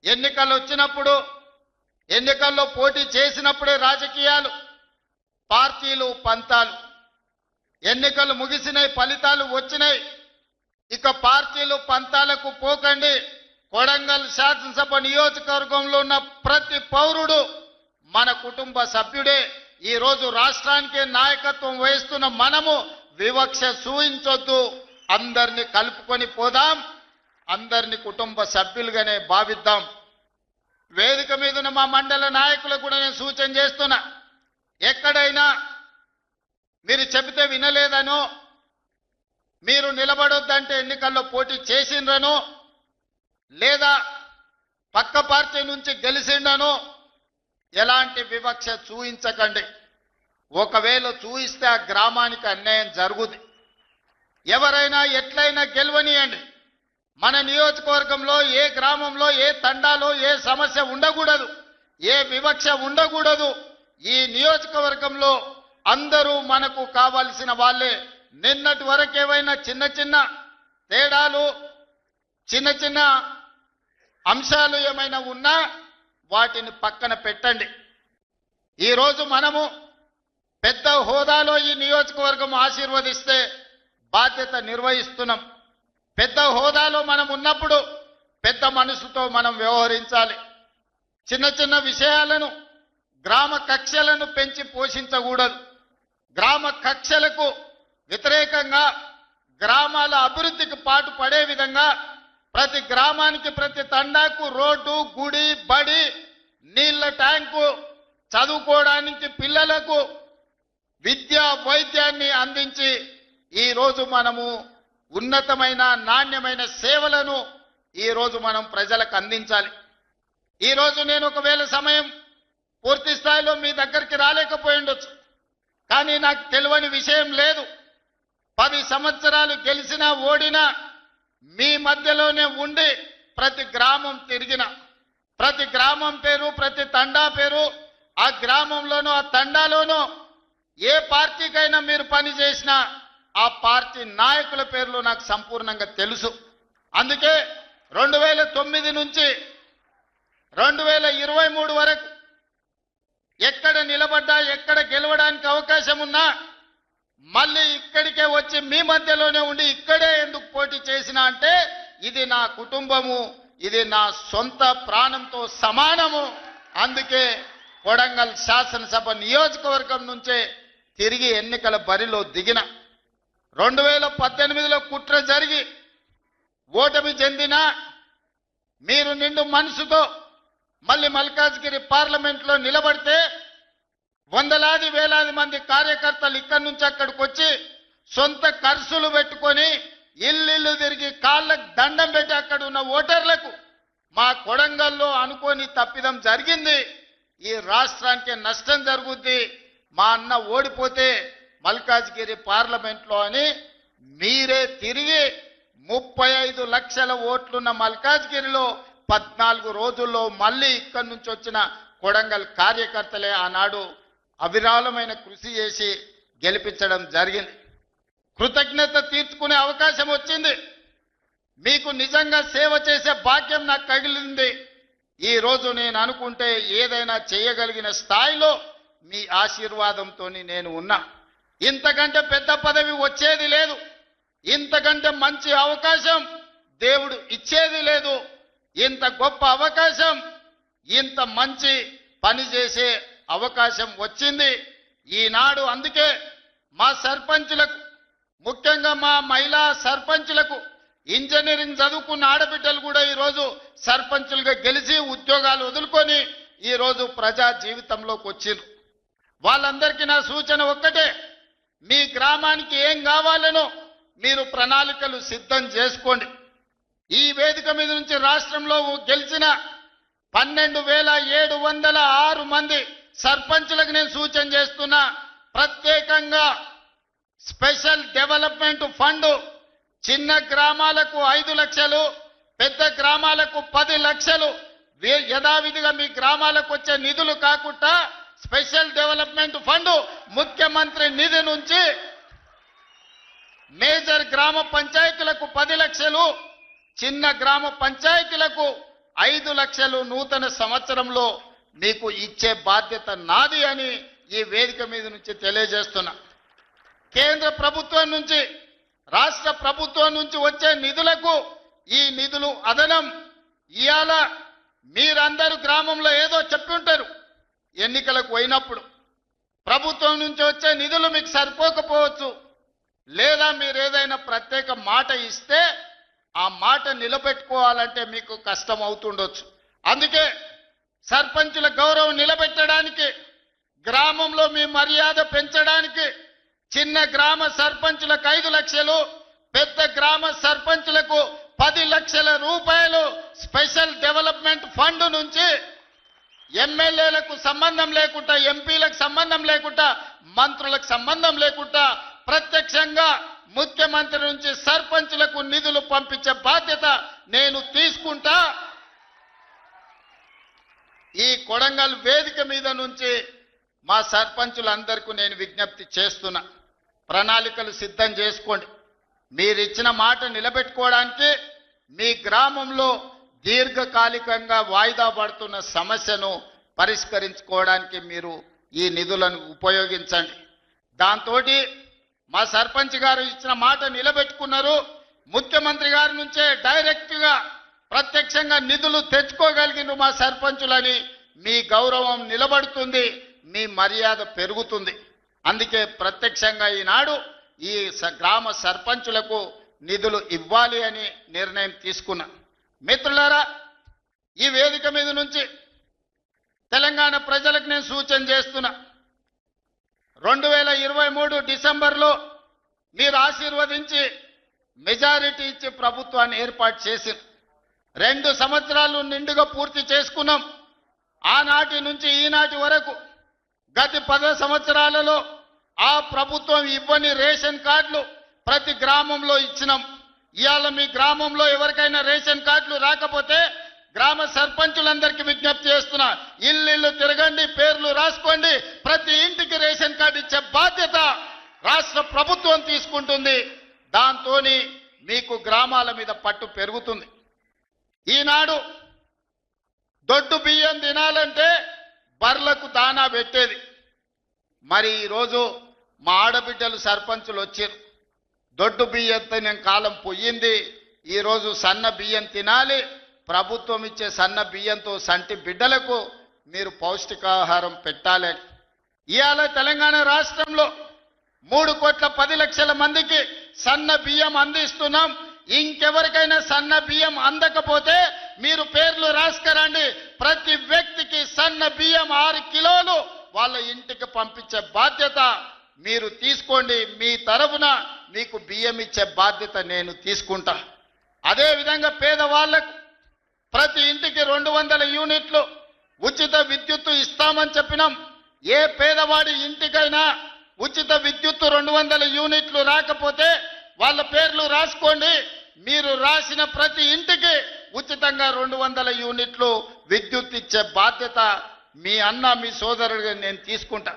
ఎన్నికలు వచ్చినప్పుడు ఎన్నికల్లో పోటీ చేసినప్పుడే రాజకీయాలు, పార్టీలు, పంతాలు. ఎన్నికలు ముగిసినాయి, ఫలితాలు వచ్చినాయి. ఇక పార్టీలు పంతాలకు పోకండి. కొడంగల్ శాసనసభ నియోజకవర్గంలో ఉన్న ప్రతి పౌరుడు మన కుటుంబ సభ్యుడే. ఈ రోజు రాష్ట్రానికి నాయకత్వం వహిస్తున్న మనము వివక్ష చూయించొద్దు. అందరినీ కలుపుకొని పోదాం, అందరినీ కుటుంబ సభ్యులుగానే భావిద్దాం. వేదిక మీద ఉన్న మా మండల నాయకులకు కూడా నేను సూచన చేస్తున్నా, ఎక్కడైనా మీరు చెబితే వినలేదనో, మీరు నిలబడొద్దంటే ఎన్నికల్లో పోటీ చేసిండ్రనో, లేదా పక్క పార్టీ నుంచి గెలిచిండనో ఎలాంటి వివక్ష చూయించకండి. ఒకవేళ చూయిస్తే ఆ గ్రామానికి అన్యాయం జరుగుతుంది. ఎవరైనా ఎట్లయినా గెలవనియండి. మన నియోజకవర్గంలో ఏ గ్రామంలో ఏ తండాలో ఏ సమస్య ఉండకూడదు, ఏ వివక్ష ఉండకూడదు. ఈ నియోజకవర్గంలో అందరూ మనకు కావాల్సిన వాళ్ళే. నిన్నటి వరకు ఏవైనా చిన్న చిన్న తేడాలు, చిన్న చిన్న అంశాలు ఏమైనా ఉన్నా వాటిని పక్కన పెట్టండి. ఈరోజు మనము పెద్ద హోదాలో ఈ నియోజకవర్గం ఆశీర్వదిస్తే బాధ్యత నిర్వహిస్తున్నాం. పెద్ద హోదాలో మనం ఉన్నప్పుడు పెద్ద మనసుతో మనం వ్యవహరించాలి. చిన్న చిన్న విషయాలను, గ్రామ కక్షలను పెంచి పోషించకూడదు. గ్రామ కక్షలకు వ్యతిరేకంగా గ్రామాల అభివృద్ధికి పాటు పడే విధంగా ప్రతి గ్రామానికి, ప్రతి తండాకు రోడ్డు, గుడి, బడి, నీళ్ల ట్యాంకు, చదువుకోవడానికి పిల్లలకు విద్య, వైద్యాన్ని అందించి ఈరోజు మనము ఉన్నతమైన నాణ్యమైన సేవలను ఈరోజు మనం ప్రజలకు అందించాలి. ఈరోజు నేను ఒకవేళ సమయం పూర్తి స్థాయిలో మీ దగ్గరికి రాలేకపోయి ఉండొచ్చు, కానీ నాకు తెలియని విషయం లేదు. 10 సంవత్సరాలు గెలిచినా ఓడినా మీ మధ్యలోనే ఉండి ప్రతి గ్రామం తిరిగిన, ప్రతి గ్రామం పేరు, ప్రతి తండా పేరు, ఆ గ్రామంలోనూ ఆ తండాలోనూ ఏ పార్టీకైనా మీరు పని చేసినా ఆ పార్టీ నాయకుల పేర్లు నాకు సంపూర్ణంగా తెలుసు. అందుకే 2009 నుంచి 2023 వరకు ఎక్కడ నిలబడ్డా, ఎక్కడ గెలవడానికి అవకాశం ఉన్నా మళ్ళీ ఇక్కడికే వచ్చి మీ మధ్యలోనే ఉండి ఇక్కడే ఎందుకు పోటీ చేసినా అంటే ఇది నా కుటుంబము, ఇది నా సొంత ప్రాణంతో సమానము. అందుకే కొడంగల్ శాసనసభ నియోజకవర్గం నుంచే తిరిగి ఎన్నికల బరిలో దిగిన. 2018లో కుట్ర జరిగి ఓటమి చెందిన మీరు నిండు మనసుతో మళ్ళీ మల్కాజ్గిరి పార్లమెంట్లో నిలబడితే వందలాది వేలాది మంది కార్యకర్తలు ఇక్కడి నుంచి అక్కడికి వచ్చి సొంత ఖర్చులు పెట్టుకొని ఇల్లు తిరిగి కాళ్ళకు దండం పెట్టి అక్కడ ఉన్న ఓటర్లకు మా కొడంగల్లో అనుకోని తప్పిదం జరిగింది, ఈ రాష్ట్రానికి నష్టం జరుగుద్ది, మా అన్న ఓడిపోతే మల్కాజ్గిరి పార్లమెంట్లో అని మీరే తిరిగి 35 లక్షల ఓట్లున్న మల్కాజ్గిరిలో 14 రోజుల్లో మళ్ళీ ఇక్కడి నుంచి వచ్చిన కొడంగల్ కార్యకర్తలే ఆనాడు అవిరాళమైన కృషి చేసి గెలిపించడం జరిగింది. కృతజ్ఞత తీర్చుకునే అవకాశం వచ్చింది. మీకు నిజంగా సేవ చేసే భాగ్యం నాకు తగిలింది. ఈ రోజు నేను అనుకుంటే ఏదైనా చేయగలిగిన స్థాయిలో మీ ఆశీర్వాదంతో నేను ఉన్నా. ఇంతకంటే పెద్ద పదవి వచ్చేది లేదు, ఇంతకంటే మంచి అవకాశం దేవుడు ఇచ్చేది లేదు. ఇంత గొప్ప అవకాశం, ఇంత మంచి పని చేసే అవకాశం వచ్చింది ఈనాడు. అందుకే మా సర్పంచులకు, ముఖ్యంగా మా మహిళా సర్పంచులకు, ఇంజనీరింగ్ చదువుకున్న ఆడబిడ్డలు కూడా ఈరోజు సర్పంచులుగా గెలిచి ఉద్యోగాలు వదులుకొని ఈరోజు ప్రజా జీవితంలోకి వచ్చిండ్రు. వాళ్ళందరికీ నా సూచన ఒక్కటే, మీ గ్రామానికి ఏం కావాలనో మీరు ప్రణాళికలు సిద్ధం చేసుకోండి. ఈ వేదిక మీద నుంచి రాష్ట్రంలో గెలిచిన 12,706 మంది సర్పంచులకు నేను సూచన చేస్తున్నా, ప్రత్యేకంగా స్పెషల్ డెవలప్మెంట్ ఫండ్ చిన్న గ్రామాలకు 5 లక్షలు, పెద్ద గ్రామాలకు 10 లక్షలు యథావిధిగా మీ గ్రామాలకు వచ్చే నిధులు కాకుండా స్పెషల్ డెవలప్మెంట్ ఫండ్ ముఖ్యమంత్రి నిధి నుంచి మేజర్ గ్రామ పంచాయతీలకు 10 లక్షలు, చిన్న గ్రామ పంచాయతీలకు 5 లక్షలు నూతన సంవత్సరంలో మీకు ఇచ్చే బాధ్యత నాది అని ఈ వేదిక మీద నుంచి తెలియజేస్తున్నా. కేంద్ర ప్రభుత్వం నుంచి రాష్ట్ర ప్రభుత్వం నుంచి వచ్చే నిధులకు ఈ నిధులు అదనం. ఇవాళ మీరందరూ గ్రామంలో ఏదో చెప్పి ఉంటారు, ఎన్నికలకు పోయినప్పుడు ప్రభుత్వం నుంచి వచ్చే నిధులు మీకు సరిపోకపోవచ్చు, లేదా మీరు ఏదైనా ప్రత్యేక మాట ఇస్తే ఆ మాట నిలబెట్టుకోవాలంటే మీకు కష్టం అవుతుండొచ్చు. అందుకే సర్పంచుల గౌరవం నిలబెట్టడానికి, గ్రామంలో మీ మర్యాద పెంచడానికి చిన్న గ్రామ సర్పంచులకు 5 లక్షలు, పెద్ద గ్రామ సర్పంచులకు 10 లక్షల రూపాయలు స్పెషల్ డెవలప్మెంట్ ఫండ్ నుంచి ఎమ్మెల్యేలకు సంబంధం లేకుండా, ఎంపీలకు సంబంధం లేకుండా, మంత్రులకు సంబంధం లేకుండా ప్రత్యక్షంగా ముఖ్యమంత్రి నుంచి సర్పంచులకు నిధులు పంపించే బాధ్యత నేను తీసుకుంటా. ఈ కొడంగల్ వేదిక మీద నుంచి మా సర్పంచులందరికీ నేను విజ్ఞప్తి చేస్తున్నా, ప్రణాళికలు సిద్ధం చేసుకోండి. మీరిచ్చిన మాట నిలబెట్టుకోవడానికి మీ గ్రామంలో దీర్ఘకాలికంగా వాయిదా పడుతున్న సమస్యను పరిష్కరించుకోవడానికి మీరు ఈ నిధులను ఉపయోగించండి. దాంతో మా సర్పంచ్ గారు ఇచ్చిన మాట నిలబెట్టుకున్నారు. ముఖ్యమంత్రి గారి నుంచే డైరెక్ట్గా ప్రత్యక్షంగా నిధులు తెచ్చుకోగలిగిన మా సర్పంచులని మీ గౌరవం నిలబడుతుంది, మీ మర్యాద పెరుగుతుంది. అందుకే ప్రత్యక్షంగా ఈనాడు ఈ గ్రామ సర్పంచులకు నిధులు ఇవ్వాలి అని నిర్ణయం తీసుకున్నా. మిత్రులారా, ఈ వేదిక మీద నుంచి తెలంగాణ ప్రజలకు నేను సూచన చేస్తున్నా. 2023 డిసెంబర్లో మీరు ఆశీర్వదించి మెజారిటీ ఇచ్చి ప్రభుత్వాన్ని ఏర్పాటు చేసి 2 సంవత్సరాలు నిండుగా పూర్తి చేసుకున్నాం. ఆనాటి నుంచి ఈనాటి వరకు గత 10 సంవత్సరాలలో ఆ ప్రభుత్వం ఇవ్వని రేషన్ కార్డులు ప్రతి గ్రామంలో ఇచ్చినాం. ఇవాళ మీ గ్రామంలో ఎవరికైనా రేషన్ కార్డులు రాకపోతే గ్రామ సర్పంచులందరికీ విజ్ఞప్తి చేస్తున్నా, ఇల్లు తిరగండి, పేర్లు రాసుకోండి, ప్రతి ఇంటికి రేషన్ కార్డు ఇచ్చే బాధ్యత రాష్ట్ర ప్రభుత్వం తీసుకుంటుంది. దాంతో మీకు గ్రామాల మీద పట్టు పెరుగుతుంది. ఈనాడు దొడ్డు బియ్యం తినాలంటే బర్లకు దానా పెట్టేది. మరి ఈరోజు మా ఆడబిడ్డలు సర్పంచులు వచ్చారు, దొడ్డు బియ్యంతో నేను కాలం పోయింది, ఈరోజు సన్న బియ్యం తినాలి, ప్రభుత్వం ఇచ్చే సన్న బియ్యంతో సంటి బిడ్డలకు మీరు పౌష్టికాహారం పెట్టాలి. ఇవాళ తెలంగాణ రాష్ట్రంలో 3,10,00,000 మందికి సన్న బియ్యం అందిస్తున్నాం. ఇంకెవరికైనా సన్న బియ్యం అందకపోతే మీరు పేర్లు రాసుకరండి, ప్రతి వ్యక్తికి సన్న బియ్యం 6 కిలోలు వాళ్ళ ఇంటికి పంపించే బాధ్యత మీరు తీసుకోండి. మీ తరఫున మీకు బియ్యం ఇచ్చే బాధ్యత నేను తీసుకుంటా. అదేవిధంగా పేదవాళ్లకు ప్రతి ఇంటికి 200 యూనిట్లు ఉచిత విద్యుత్తు ఇస్తామని చెప్పినాం. ఏ పేదవాడి ఇంటికైనా ఉచిత విద్యుత్తు 200 యూనిట్లు రాకపోతే వాళ్ళ పేర్లు రాసుకోండి. మీరు రాసిన ప్రతి ఇంటికి ఉచితంగా 200 యూనిట్లు విద్యుత్ ఇచ్చే బాధ్యత మీ అన్న మీ సోదరుడిగా నేను తీసుకుంటా.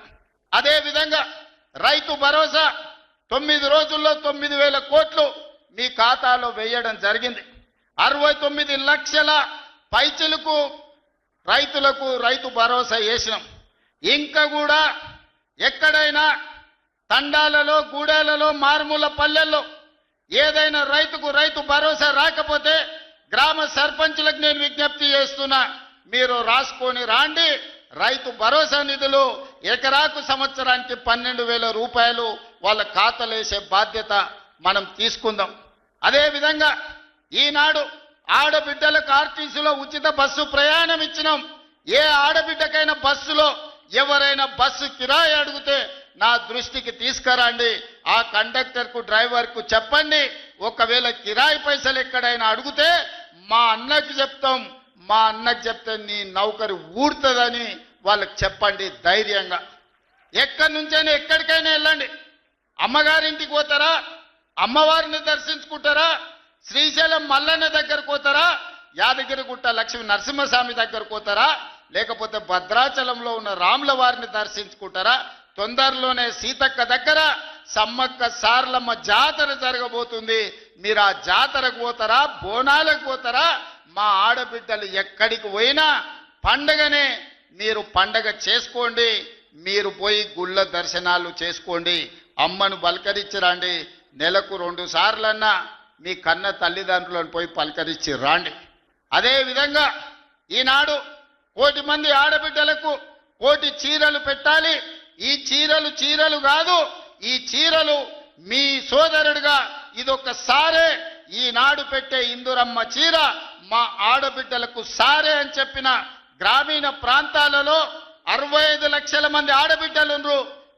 అదేవిధంగా రైతు భరోసా 9 రోజుల్లో 9,000 కోట్లు మీ ఖాతాలో వేయడం జరిగింది. 69 లక్షల పైచిలకు రైతులకు రైతు భరోసా వేసినాం. ఇంకా కూడా ఎక్కడైనా తండాలలో, గూడెలలో, మారుమూల పల్లెల్లో ఏదైనా రైతుకు రైతు భరోసా రాకపోతే గ్రామ సర్పంచులకు నేను విజ్ఞప్తి చేస్తున్నా, మీరు రాసుకొని రాండి. రైతు భరోసా నిధులు ఎకరాకు సంవత్సరానికి 12,000 రూపాయలు వాళ్ళ ఖాతాలో వేసే బాధ్యత మనం తీసుకుందాం. అదేవిధంగా ఈనాడు ఆడబిడ్డలకు ఆర్టీసీలో ఉచిత బస్సు ప్రయాణం ఇచ్చినాం. ఏ ఆడబిడ్డకైనా బస్సులో ఎవరైనా బస్సు కిరాయి అడిగితే నా దృష్టికి తీసుకురండి, ఆ కండక్టర్కు డ్రైవర్కు చెప్పండి, ఒకవేళ కిరాయి పైసలు ఎక్కడైనా అడిగితే మా అన్నకి చెప్తాం, మా అన్నకి చెప్తే నీ నౌకరు ఊడుతుందని వాళ్ళకి చెప్పండి ధైర్యంగా. ఎక్కడి నుంచైనా ఎక్కడికైనా వెళ్ళండి. అమ్మగారింటికి పోతారా, అమ్మవారిని దర్శించుకుంటారా, శ్రీశైలం మల్లన్న దగ్గరకు పోతారా, యాదగిరిగుట్ట లక్ష్మీ నరసింహస్వామి దగ్గరకు పోతారా, లేకపోతే భద్రాచలంలో ఉన్న రాముల వారిని దర్శించుకుంటారా, తొందరలోనే సీతక్క దగ్గర సమ్మక్క సార్లమ్మ జాతర జరగబోతుంది, మీరు ఆ జాతరకు పోతారా, బోనాలకు పోతారా, మా ఆడబిడ్డలు ఎక్కడికి పోయినా పండగనే మీరు పండగ చేసుకోండి, మీరు పోయి గుళ్ళ దర్శనాలు చేసుకోండి, అమ్మను పలకరించి రండి, నెలకు 2 సార్లన్నా మీ కన్న తల్లిదండ్రులను పోయి పలకరించి రాండి. అదేవిధంగా ఈనాడు 1 కోటి మంది ఆడబిడ్డలకు 1 కోటి చీరలు పెట్టాలి. ఈ చీరలు కాదు, ఈ చీరలు మీ సోదరుడిగా ఇదొకసారే ఈనాడు పెట్టే ఇందురమ్మ చీర మా ఆడబిడ్డలకు సారే అని చెప్పిన గ్రామీణ ప్రాంతాలలో 65 లక్షల మంది ఆడబిడ్డలుండ్రు,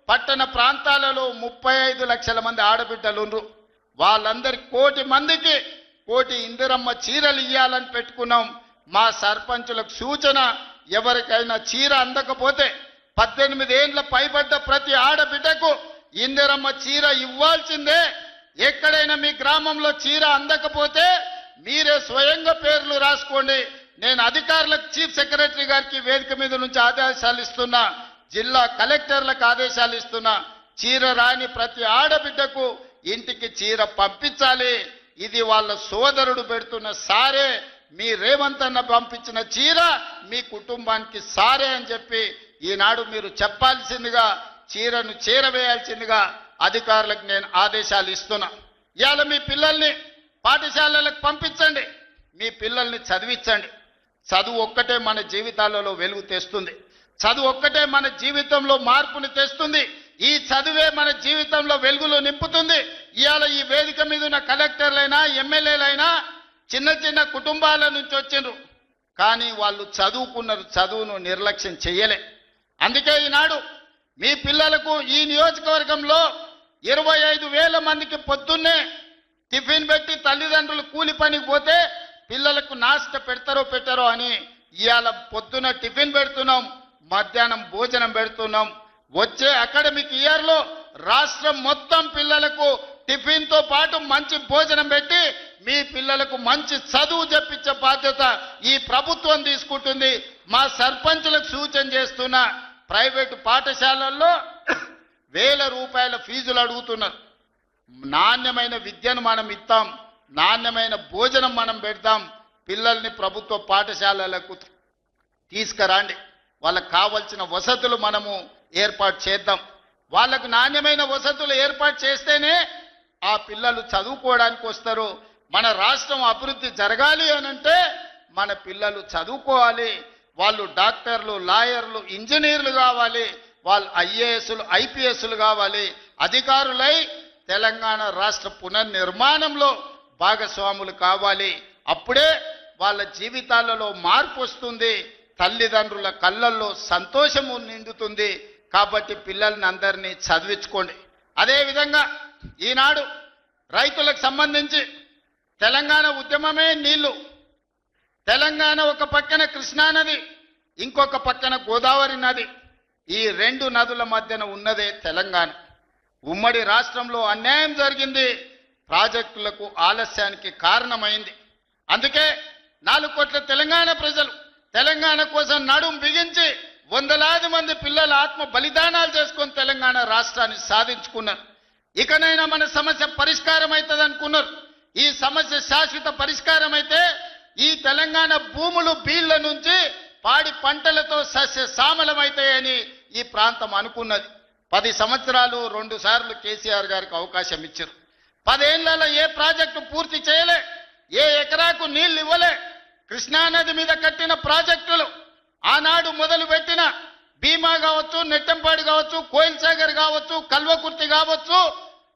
పట్టణ ప్రాంతాలలో 35 లక్షల మంది ఆడబిడ్డలుండ్రు. వాళ్ళందరి 1 కోటి మందికి 1 కోటి ఇందిరమ్మ చీరలు ఇవ్వాలని పెట్టుకున్నాం. మా సర్పంచులకు సూచన, ఎవరికైనా చీర అందకపోతే 18 ఏళ్ల పైబడ్డ ప్రతి ఆడబిడ్డకు ఇందిరమ్మ చీర ఇవ్వాల్సిందే. ఎక్కడైనా మీ గ్రామంలో చీర అందకపోతే మీరే స్వయంగా పేర్లు రాసుకోండి. నేను అధికారులకు, చీఫ్ సెక్రటరీ గారికి వేదిక మీద నుంచి ఆదేశాలు ఇస్తున్నా, జిల్లా కలెక్టర్లకు ఆదేశాలు ఇస్తున్నా, చీర రాని ప్రతి ఆడబిడ్డకు ఇంటికి చీర పంపించాలి. ఇది వాళ్ళ సోదరుడు పెడుతున్న సారే, మీ రేవంత్ అన్న పంపించిన చీర మీ కుటుంబానికి సారే అని చెప్పి ఈనాడు మీరు చెప్పాల్సిందిగా, చీరను చేరవేయాల్సిందిగా అధికారులకు నేను ఆదేశాలు ఇస్తున్నా. ఇవాళ మీ పిల్లల్ని పాఠశాలలకు పంపించండి, మీ పిల్లల్ని చదివించండి. చదువు ఒక్కటే మన జీవితాలలో వెలుగు తెస్తుంది, చదువు ఒక్కటే మన జీవితంలో మార్పుని తెస్తుంది. ఈ చదువే మన జీవితంలో వెలుగులు నింపుతుంది. ఇవాళ ఈ వేదిక మీద ఉన్న కలెక్టర్లైనా, ఎమ్మెల్యేలైనా చిన్న చిన్న కుటుంబాల నుంచి వచ్చిండ్రు, కానీ వాళ్ళు చదువుకున్నారు, చదువును నిర్లక్ష్యం చెయ్యలే. అందుకే ఈనాడు మీ పిల్లలకు ఈ నియోజకవర్గంలో 25,000 మందికి పొద్దున్నే టిఫిన్ పెట్టి తల్లిదండ్రులు కూలి పనికి పోతే పిల్లలకు నాస్త పెడతారో పెట్టారో అని ఇవాళ పొద్దున టిఫిన్ పెడుతున్నాం, మధ్యాహ్నం భోజనం పెడుతున్నాం. వచ్చే అకాడమిక్ ఇయర్లో రాష్ట్రం మొత్తం పిల్లలకు టిఫిన్తో పాటు మంచి భోజనం పెట్టి మీ పిల్లలకు మంచి చదువు చెప్పించే బాధ్యత ఈ ప్రభుత్వం తీసుకుంటుంది. మా సర్పంచులకు సూచన చేస్తున్న, ప్రైవేటు పాఠశాలల్లో 1,000 రూపాయల ఫీజులు అడుగుతున్నారు. నాణ్యమైన విద్యను మనం ఇస్తాం, నాణ్యమైన భోజనం మనం పెడతాం. పిల్లల్ని ప్రభుత్వ పాఠశాలలకు తీసుకురండి, వాళ్ళకు కావాల్సిన వసతులు మనము ఏర్పాటు చేద్దాం. వాళ్ళకు నాణ్యమైన వసతులు ఏర్పాటు చేస్తేనే ఆ పిల్లలు చదువుకోవడానికి వస్తారు. మన రాష్ట్రం అభివృద్ధి జరగాలి అనంటే మన పిల్లలు చదువుకోవాలి. వాళ్ళు డాక్టర్లు, లాయర్లు, ఇంజనీర్లు కావాలి, వాళ్ళు ఐఏఎస్లు, ఐపీఎస్లు కావాలి. అధికారులై తెలంగాణ రాష్ట్ర పునర్నిర్మాణంలో భాగస్వాములు కావాలి. అప్పుడే వాళ్ళ జీవితాలలో మార్పు వస్తుంది, తల్లిదండ్రుల కళ్ళల్లో సంతోషము నిండుతుంది. కాబట్టి పిల్లల్ని అందరినీ చదివించుకోండి. అదేవిధంగా ఈనాడు రైతులకు సంబంధించి తెలంగాణ ఉద్యమమే నీళ్లు. తెలంగాణ ఒక పక్కన కృష్ణానది, ఇంకొక పక్కన గోదావరి నది. ఈ 2 నదుల మధ్యన ఉన్నదే తెలంగాణ. ఉమ్మడి రాష్ట్రంలో అన్యాయం జరిగింది, ప్రాజెక్టులకు ఆలస్యానికి కారణమైంది. అందుకే 4 కోట్ల తెలంగాణ ప్రజలు తెలంగాణ కోసం నడుం బిగించి 100,000 మంది పిల్లల ఆత్మ బలిదానాలు చేసుకొని తెలంగాణ రాష్ట్రాన్ని సాధించుకున్నారు. ఇకనైనా మన సమస్య పరిష్కారం అవుతుంది అనుకున్నారు. ఈ సమస్య శాశ్వత పరిష్కారం అయితే ఈ తెలంగాణ భూములు బీళ్ల నుంచి పాడి పంటలతో సస్య సామలమైతాయని ఈ ప్రాంతం అనుకున్నది. 10 సంవత్సరాలు 2 సార్లు కేసీఆర్ గారికి అవకాశం ఇచ్చారు. 10 ఏళ్లలో ఏ ప్రాజెక్టు పూర్తి చేయలే, ఏ ఎకరాకు నీళ్లు ఇవ్వలే. కృష్ణానది మీద కట్టిన ప్రాజెక్టులు ఆనాడు మొదలుపెట్టిన భీమా కావచ్చు, నెట్టంపాడు కావచ్చు, కోయిల్ సాగర్ కావచ్చు, కల్వకుర్తి కావచ్చు,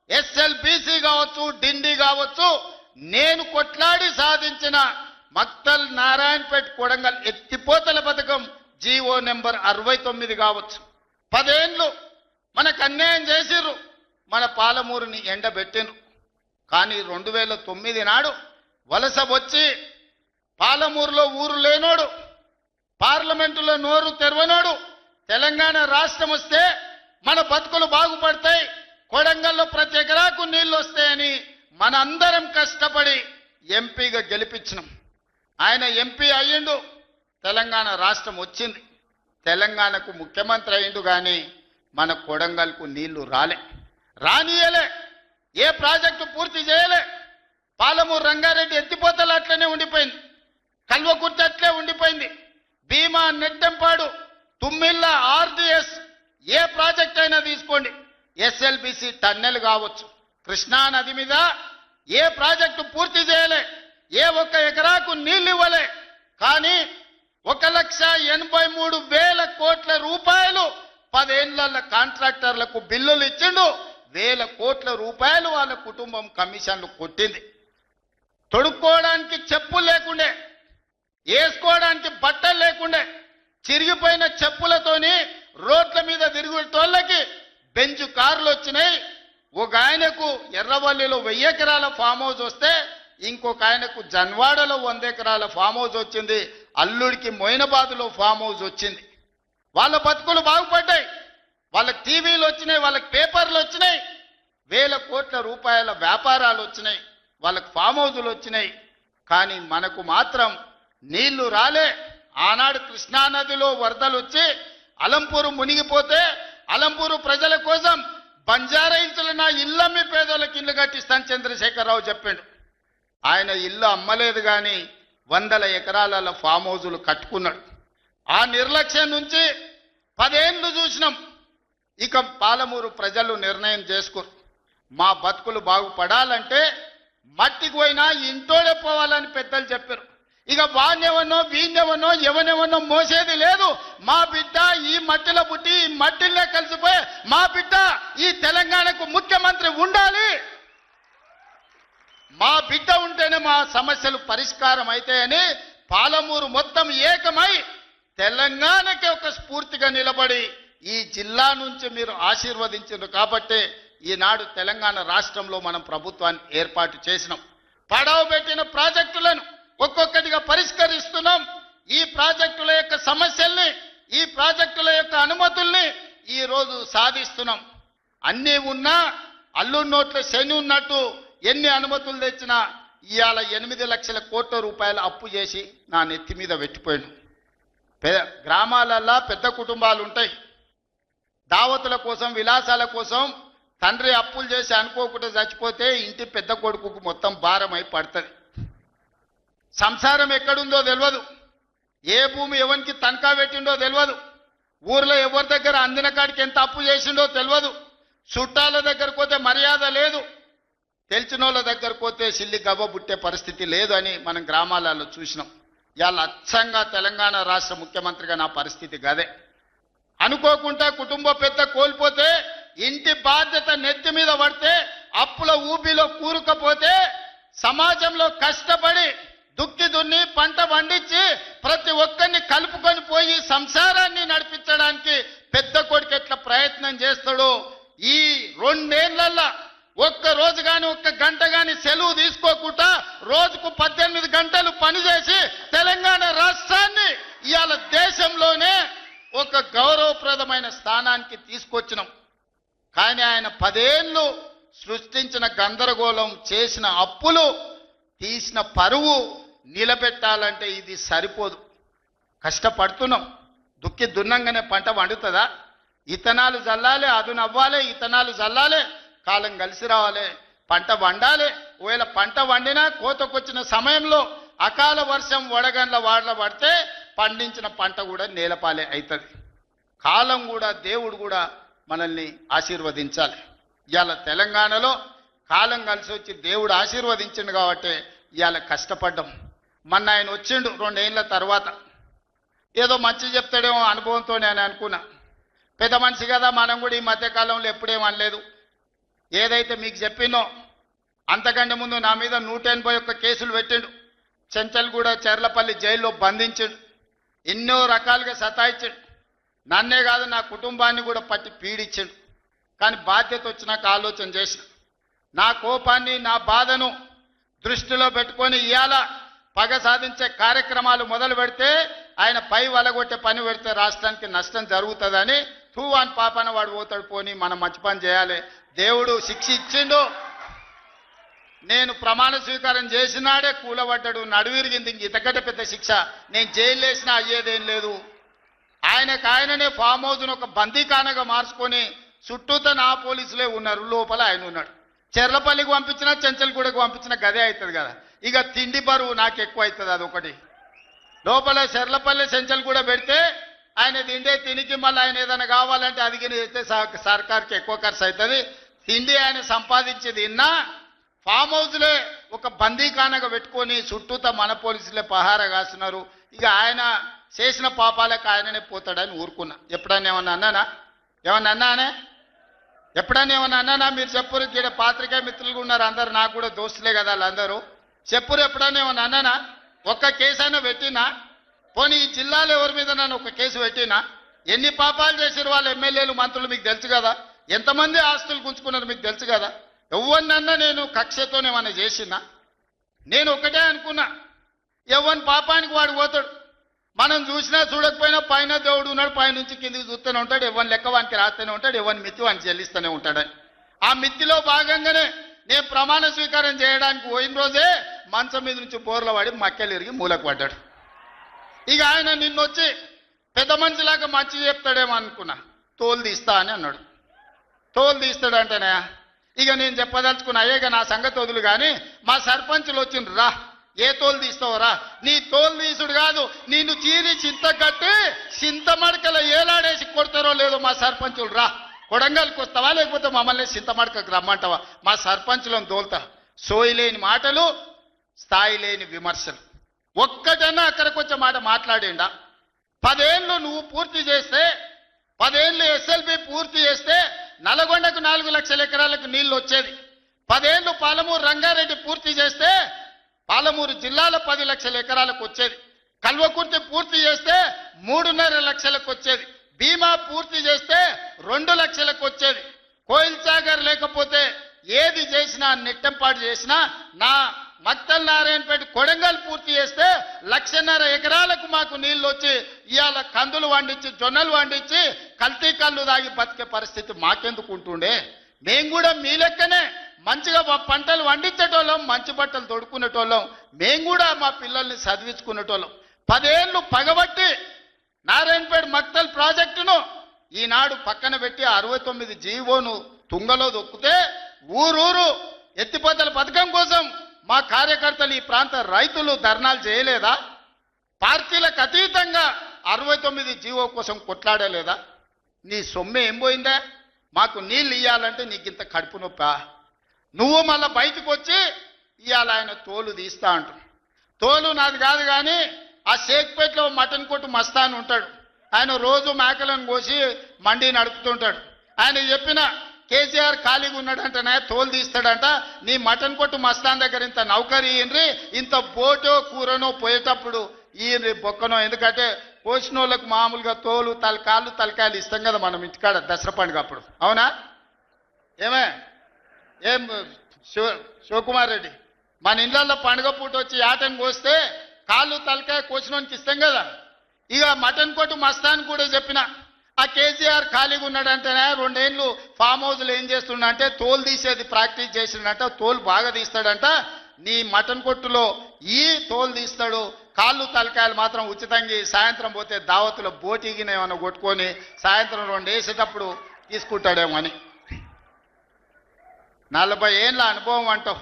ఎస్ఎల్బీసీ కావచ్చు, డిండి కావచ్చు, నేను కొట్లాడి సాధించిన మక్తల్, నారాయణపేట్, కొడంగల్ ఎత్తిపోతల పథకం జీవో నెంబర్ 69 కావచ్చు. 10 ఏళ్ళు మనకు అన్యాయం చేసిర్రు, మన పాలమూరుని ఎండబెట్టిండ్రు. కానీ 2009 నాడు వలస వచ్చి పాలమూరులో ఊరు లేనోడు, పార్లమెంటులో నోరు తెరవనోడు తెలంగాణ రాష్ట్రం వస్తే మన బతుకులు బాగుపడతాయి, కొడంగల్లో ప్రతి ఎకరాకు నీళ్లు వస్తాయని మనందరం కష్టపడి ఎంపీగా గెలిపించినాం. ఆయన ఎంపీ అయ్యిండు, తెలంగాణ రాష్ట్రం వచ్చింది, తెలంగాణకు ముఖ్యమంత్రి అయ్యిండు. కానీ మన కొడంగల్కు నీళ్లు రానియలే, ఏ ప్రాజెక్టు పూర్తి చేయలే. పాలమూరు రంగారెడ్డి ఎత్తిపోతలు అట్లనే ఉండిపోయింది. కల్వకుర్తి అట్లే ఉండిపోయింది. భీమా, నెట్టెంపాడు, తుమ్మిళ్ళ, ఆర్డిఎస్ ఏ ప్రాజెక్ట్ అయినా తీసుకోండి, ఎస్ఎల్బిసి టన్నెల్ కావచ్చు, కృష్ణా నది మీద ఏ ప్రాజెక్టు పూర్తి చేయలే, ఏ ఒక్క ఎకరాకు నీళ్లు ఇవ్వలే. కానీ 1,83,000 కోట్ల రూపాయలు 10 ఏళ్ల కాంట్రాక్టర్లకు బిల్లులు ఇచ్చిండు. 1,000 కోట్ల రూపాయలు వాళ్ళ కుటుంబం కమిషన్లు కొట్టింది. తొడుక్కోవడానికి చెప్పులు లేకుండే, వేసుకోవడానికి బట్టలు లేకుండే, చిరిగిపోయిన చెప్పులతోని రోడ్ల మీద తిరుగుతోళ్ళకి బెంచ్ కార్లు వచ్చినాయి. ఒక ఆయనకు ఎర్రవల్లిలో 1000 ఎకరాల ఫామ్ హౌస్ వస్తే ఇంకొక ఆయనకు జన్వాడలో 100 ఎకరాల ఫామ్ హౌస్ వచ్చింది. అల్లుడికి మొయినాబాద్లో ఫామ్ హౌస్ వచ్చింది. వాళ్ళ బతుకులు బాగుపడ్డాయి, వాళ్ళకి టీవీలు వచ్చినాయి, వాళ్ళకి పేపర్లు వచ్చినాయి, 1,000 కోట్ల రూపాయల వ్యాపారాలు వచ్చినాయి, వాళ్ళకి ఫామ్ హౌజులు వచ్చినాయి. కానీ మనకు మాత్రం నీళ్లు రాలే. ఆనాడు కృష్ణానదిలో వరదలు వచ్చి అలంపూరు మునిగిపోతే అలంపూరు ప్రజల కోసం బంజారాయిల్స్లో నా ఇల్లమ్మి పేదోళ్ళకి ఇల్లు కట్టిస్తాను చంద్రశేఖరరావు చెప్పిండు. ఆయన ఇల్లు అమ్మలేదు కానీ 100 ఎకరాల ఫామ్ హౌజులు కట్టుకున్నాడు. ఆ నిర్లక్ష్యం నుంచి 10 ఏళ్ళు చూసినాం. ఇక పాలమూరు ప్రజలు నిర్ణయం చేసుకోరు. మా బతుకులు బాగుపడాలంటే మట్టికి పోయినా ఇంటోడే పోవాలని పెద్దలు చెప్పారు. ఇక వాణ్యవనో వీణ్యవనో ఎవనెవనో మోసేది లేదు. మా బిడ్డ ఈ మట్టిలో పుట్టి ఈ మట్టిలో కలిసిపోయి మా బిడ్డ ఈ తెలంగాణకు ముఖ్యమంత్రి ఉండాలి. మా బిడ్డ ఉంటేనే మా సమస్యలు పరిష్కారం అవుతాయని పాలమూరు మొత్తం ఏకమై తెలంగాణకి ఒక స్ఫూర్తిగా నిలబడి ఈ జిల్లా నుంచి మీరు ఆశీర్వదించారు కాబట్టి ఈనాడు తెలంగాణ రాష్ట్రంలో మనం ప్రభుత్వాన్ని ఏర్పాటు చేసినాం. పడవ పెట్టిన ప్రాజెక్టులను ఒక్కొక్కటిగా పరిష్కరిస్తున్నాం. ఈ ప్రాజెక్టుల యొక్క సమస్యల్ని, ఈ ప్రాజెక్టుల యొక్క అనుమతుల్ని ఈ రోజు సాధిస్తున్నాం. అన్నీ ఉన్నా అల్లు నోట్ల శని ఉన్నట్టు ఎన్ని అనుమతులు తెచ్చినా ఇవాళ 8 లక్షల కోట్ల రూపాయలు అప్పు చేసి నా నెత్తి మీద పెట్టిపోయాను. గ్రామాలల్లో పెద్ద కుటుంబాలు ఉంటాయి. దావతుల కోసం, విలాసాల కోసం తండ్రి అప్పులు చేసి అనుకోకుండా చచ్చిపోతే ఇంటి పెద్ద కొడుకుకు మొత్తం భారం అయి పడుతుంది. సంసారం ఎక్కడుందో తెలియదు, ఏ భూమి ఎవరికి తనఖా పెట్టిండో తెలియదు, ఊర్లో ఎవరి దగ్గర అందిన కాడికి ఎంత అప్పు చేసిండో తెలియదు, చుట్టాల దగ్గరకు పోతే మర్యాద లేదు, తెలిసిన వాళ్ళ దగ్గరకు పోతే సిల్లి గవ్వ బుట్టే పరిస్థితి లేదు అని మనం గ్రామాలలో చూసినాం. ఇవాళ అచ్చంగా తెలంగాణ రాష్ట్ర ముఖ్యమంత్రిగా నా పరిస్థితి గదే. అనుకోకుండా కుటుంబ పెద్ద కోల్పోతే, ఇంటి బాధ్యత నెత్తి మీద పడితే, అప్పుల ఊబిలో కూరుకపోతే సమాజంలో కష్టపడి దుక్కి దున్ని పంట పండించి ప్రతి ఒక్కరిని కలుపుకొని పోయి సంసారాన్ని నడిపించడానికి పెద్ద కొడుకు ఎట్లా ప్రయత్నం చేస్తాడో ఈ 2 ఏళ్లలో ఒక్క రోజు కానీ ఒక్క గంట కానీ సెలవు తీసుకోకుండా రోజుకు 18 గంటలు పనిచేసి తెలంగాణ రాష్ట్రాన్ని ఇవాళ దేశంలోనే ఒక గౌరవప్రదమైన స్థానానికి తీసుకొచ్చినాం. కానీ ఆయన 10 ఏళ్ళు సృష్టించిన గందరగోళం, చేసిన అప్పులు, తీసిన పరువు నిలబెట్టాలంటే ఇది సరిపోదు. కష్టపడుతున్నాం. దుక్కి దున్నంగానే పంట వండుతుందా? ఇతనాలు జల్లాలి, అదును అవ్వాలి, ఇతనాలు జల్లాలి, కాలం కలిసి రావాలి, పంట వండాలి. ఒకవేళ పంట వండినా కోతకొచ్చిన సమయంలో అకాల వర్షం వడగండ్ల వాడల పడితే పండించిన పంట కూడా నేలపాలే అవుతుంది. కాలం కూడా, దేవుడు కూడా మనల్ని ఆశీర్వదించాలి. ఇవాళ తెలంగాణలో కాలం కలిసి వచ్చి దేవుడు ఆశీర్వదించిండు కాబట్టి ఇవాళ కష్టపడ్డాం. మొన్న ఆయన వచ్చిండు 2 ఏళ్ల తర్వాత, ఏదో మంచి చెప్తాడేమో అనుభవంతో నేను అనుకున్నా. పెద్ద మనిషి కదా, మనం కూడా ఈ మధ్యకాలంలో ఎప్పుడేం అనలేదు. ఏదైతే మీకు చెప్పినో అంతకంటే ముందు నా మీద 181 కేసులు పెట్టిండు. చెంచల్గూడ, చెర్లపల్లి జైల్లో బంధించిండు. ఎన్నో రకాలుగా సతాయించిండు. నన్నే కాదు, నా కుటుంబాన్ని కూడా పట్టి పీడించిండు. కానీ బాధ్యత వచ్చినాక ఆలోచన చేసిన, నా కోపాన్ని, నా బాధను దృష్టిలో పెట్టుకొని ఇవాళ పగ సాధించే కార్యక్రమాలు మొదలు పెడితే, ఆయన పై వలగొట్టే పని పెడితే రాష్ట్రానికి నష్టం జరుగుతుందని తూవాన్ పాపన వాడు పోతాడు, పోని మనం మంచి పని చేయాలి. దేవుడు శిక్ష ఇచ్చిండు. నేను ప్రమాణ స్వీకారం చేసినాడే కూలబడ్డాడు, నడువిరిగింది. ఇంక ఇంతకంటే పెద్ద శిక్ష నేను జైలు వేసినా అయ్యేదేం లేదు. ఆయననే ఫామ్ హౌస్ను ఒక బందీఖానగా మార్చుకొని చుట్టూతో నా పోలీసులే ఉన్నారు, లోపల ఆయన ఉన్నాడు. చెర్లపల్లికి పంపించినా, చెంచల్గూడకు పంపించినా గదే అవుతుంది కదా. ఇక తిండి బరువు నాకు ఎక్కువ అవుతుంది, అదొకటి. లోపల చెర్లపల్లి సెంచల్ కూడా పెడితే ఆయన తిండే తినికి మళ్ళీ ఆయన ఏదైనా కావాలంటే అదిగిన చేస్తే సర్కార్కి ఎక్కువ ఖర్చు అవుతుంది. తిండి ఆయన సంపాదించి తిన్నా ఫామ్ హౌస్లే ఒక బందీఖానగా పెట్టుకొని చుట్టూతా మన పోలీసులే పహారా కాస్తున్నారు. ఇక ఆయన చేసిన పాపాలకు ఆయననే పోతాడని ఊరుకున్నా. ఎప్పుడన్నా ఏమన్నా అన్నానా? ఏమన్నా అన్నానే? ఎప్పుడన్నా ఏమన్నా అన్నానా? మీరు చెప్పురు. ఇక్కడ పాత్రికా మిత్రులుగా ఉన్నారు అందరు, నాకు కూడా దోస్తులే కదా వాళ్ళందరూ. చెప్పురు. ఎప్పుడన్నా ఏమన్నా అన్నానా? ఒక్క కేసు అయినా పెట్టినా? పోనీ ఈ జిల్లాలో ఎవరి మీద నన్ను ఒక కేసు పెట్టినా? ఎన్ని పాపాలు చేసారు వాళ్ళ ఎమ్మెల్యేలు మంత్రులు మీకు తెలుసు కదా, ఎంతమంది ఆస్తులు గుంజుకున్నారు మీకు తెలుసు కదా. ఎవరినన్నా నేను కక్షతోనేమన్నా చేసినా? నేను ఒకటే అనుకున్నా, ఎవరిని పాపానికి వాడు పోతాడు. మనం చూసినా చూడకపోయినా పైన దేవుడు ఉన్నాడు, పైనుంచి కిందికి చూస్తూనే ఉంటాడు. ఎవరిని లెక్క వానికి రాస్తూనే ఉంటాడు, ఎవరిని మిత్తి వానికి చెల్లిస్తూనే ఉంటాడని. ఆ మిత్తిలో భాగంగానే నేను ప్రమాణ స్వీకారం చేయడానికి పోయిన రోజే మంచం మీద నుంచి బోర్ల పడి మక్కెలు ఇరిగి మూలకు పడ్డాడు. ఇక ఆయన నిన్నొచ్చి పెద్ద మనిషిలాగా మంచి చెప్తాడేమో అనుకున్నా. తోలు తీస్తా అని అన్నాడు. తోలు తీస్తాడంటేనే ఇక నేను చెప్పదలుచుకున్నా, అయ్యేగా నా సంగతి వదులు కానీ మా సర్పంచులు వచ్చిండ్రు, రా ఏ తోలు తీస్తావురా? నీ తోలు తీసుడు కాదు, నిన్ను చీరి చింత కట్టి చింత మడకల ఏలాడేసి కొడతారో లేదో మా సర్పంచులు, రా కొడంగల్కి వస్తావా లేకపోతే మమ్మల్ని చింత మడకకు రమ్మంటావా? మా సర్పంచులను తోలుతా. సోయి లేని మాటలు, స్థాయి లేని విమర్శలు. ఒక్కటన్నా అక్కడికి వచ్చే మాట మాట్లాడిండా? 10 ఏళ్ళు నువ్వు పూర్తి చేస్తే, 10 ఏళ్ళు ఎస్ఎల్బి పూర్తి చేస్తే నల్గొండకు 4 లక్షల ఎకరాలకు నీళ్లు వచ్చేది. 10 ఏళ్ళు పాలమూరు రంగారెడ్డి పూర్తి చేస్తే పాలమూరు జిల్లాలో 10 లక్షల ఎకరాలకు వచ్చేది. కల్వకుర్తి పూర్తి చేస్తే 3.5 లక్షలకు వచ్చేది. భీమా పూర్తి చేస్తే 2 లక్షలకు వచ్చేది. కోయిల్ సాగర్ లేకపోతే ఏది చేసినా, నెట్టంపాటు చేసినా, నా మక్తల్ నారాయణపేట కొడంగల్ పూర్తి చేస్తే 1.5 ఎకరాలకు మాకు నీళ్లు వచ్చి ఇవాళ కందులు వండించి జొన్నలు వండించి కల్తీ కళ్ళు దాగి బతికే పరిస్థితి మాకెందుకు ఉంటుండే? మేము కూడా మీ లెక్కనే మంచిగా పంటలు వండించేటోళ్ళం, మంచి బట్టలు తొడుక్కునేటోళ్ళం, మేము కూడా మా పిల్లల్ని చదివించుకునేటోళ్ళం. 10 ఏళ్ళు పగబట్టి నారాయణపేట మక్తల్ ప్రాజెక్టును ఈనాడు పక్కన పెట్టి 69 జీవోను తుంగలో దొక్కితే ఊరూరు ఎత్తిపోతల పథకం కోసం మా కార్యకర్తలు, ఈ ప్రాంత రైతులు ధర్నాలు చేయలేదా? పార్టీలకు అతీతంగా 69 జీవో కోసం కొట్లాడలేదా? నీ సొమ్మె ఏం పోయిందా? మాకు నీళ్ళు ఇయ్యాలంటే నీకు ఇంత కడుపు నొప్పా? నువ్వు మళ్ళీ బయటకు వచ్చి ఇవాళ ఆయన తోలు తీస్తా అంటు. తోలు నాది కాదు కానీ ఆ షేక్పేటలో మటన్ కొట్టు మస్తాన్ ఉంటాడు, ఆయన రోజు మేకలను కోసి మండి నడుపుతుంటాడు. ఆయన చెప్పిన కేసీఆర్ ఖాళీగా ఉన్నాడంటనే తోలు తీస్తాడంట. నీ మటన్ కొట్టు మస్తాన్ దగ్గర ఇంత నౌకరీ ఇయ్యండ్రి, ఇంత బోటో కూరనో పోయేటప్పుడు ఇయ్యండ్రి బొక్కనో. ఎందుకంటే కోసిన వాళ్ళకు మామూలుగా తోలు తలకాయలు ఇస్తాం కదా మనం ఇంటికాడ దసరా పండుగ అప్పుడు, అవునా? ఏం శివకుమార్ రెడ్డి, మన ఇళ్ళల్లో పండుగ పూట వచ్చి ఆటను కోస్తే కాళ్ళు తలకాయ కోసినోనికి ఇస్తాం కదా. ఇక మటన్ కొట్టు మస్తాన్ కూడా చెప్పిన, ఆ కేసీఆర్ ఖాళీగా ఉన్నాడంటేనే 2 ఏళ్ళు ఫామ్ హౌస్లో ఏం చేస్తుండంటే తోలు తీసేది ప్రాక్టీస్ చేసిండంట. తోలు బాగా తీస్తాడంట. నీ మటన్ కొట్టులో ఈ తోలు తీస్తాడు, కాళ్ళు తలకాయలు మాత్రం ఉచితంగా సాయంత్రం పోతే దావతులో బోటిగిన ఏమైనా కొట్టుకొని సాయంత్రం 2 వేసేటప్పుడు తీసుకుంటాడేమో అని. 40 ఏళ్ళ అనుభవం అంటావు,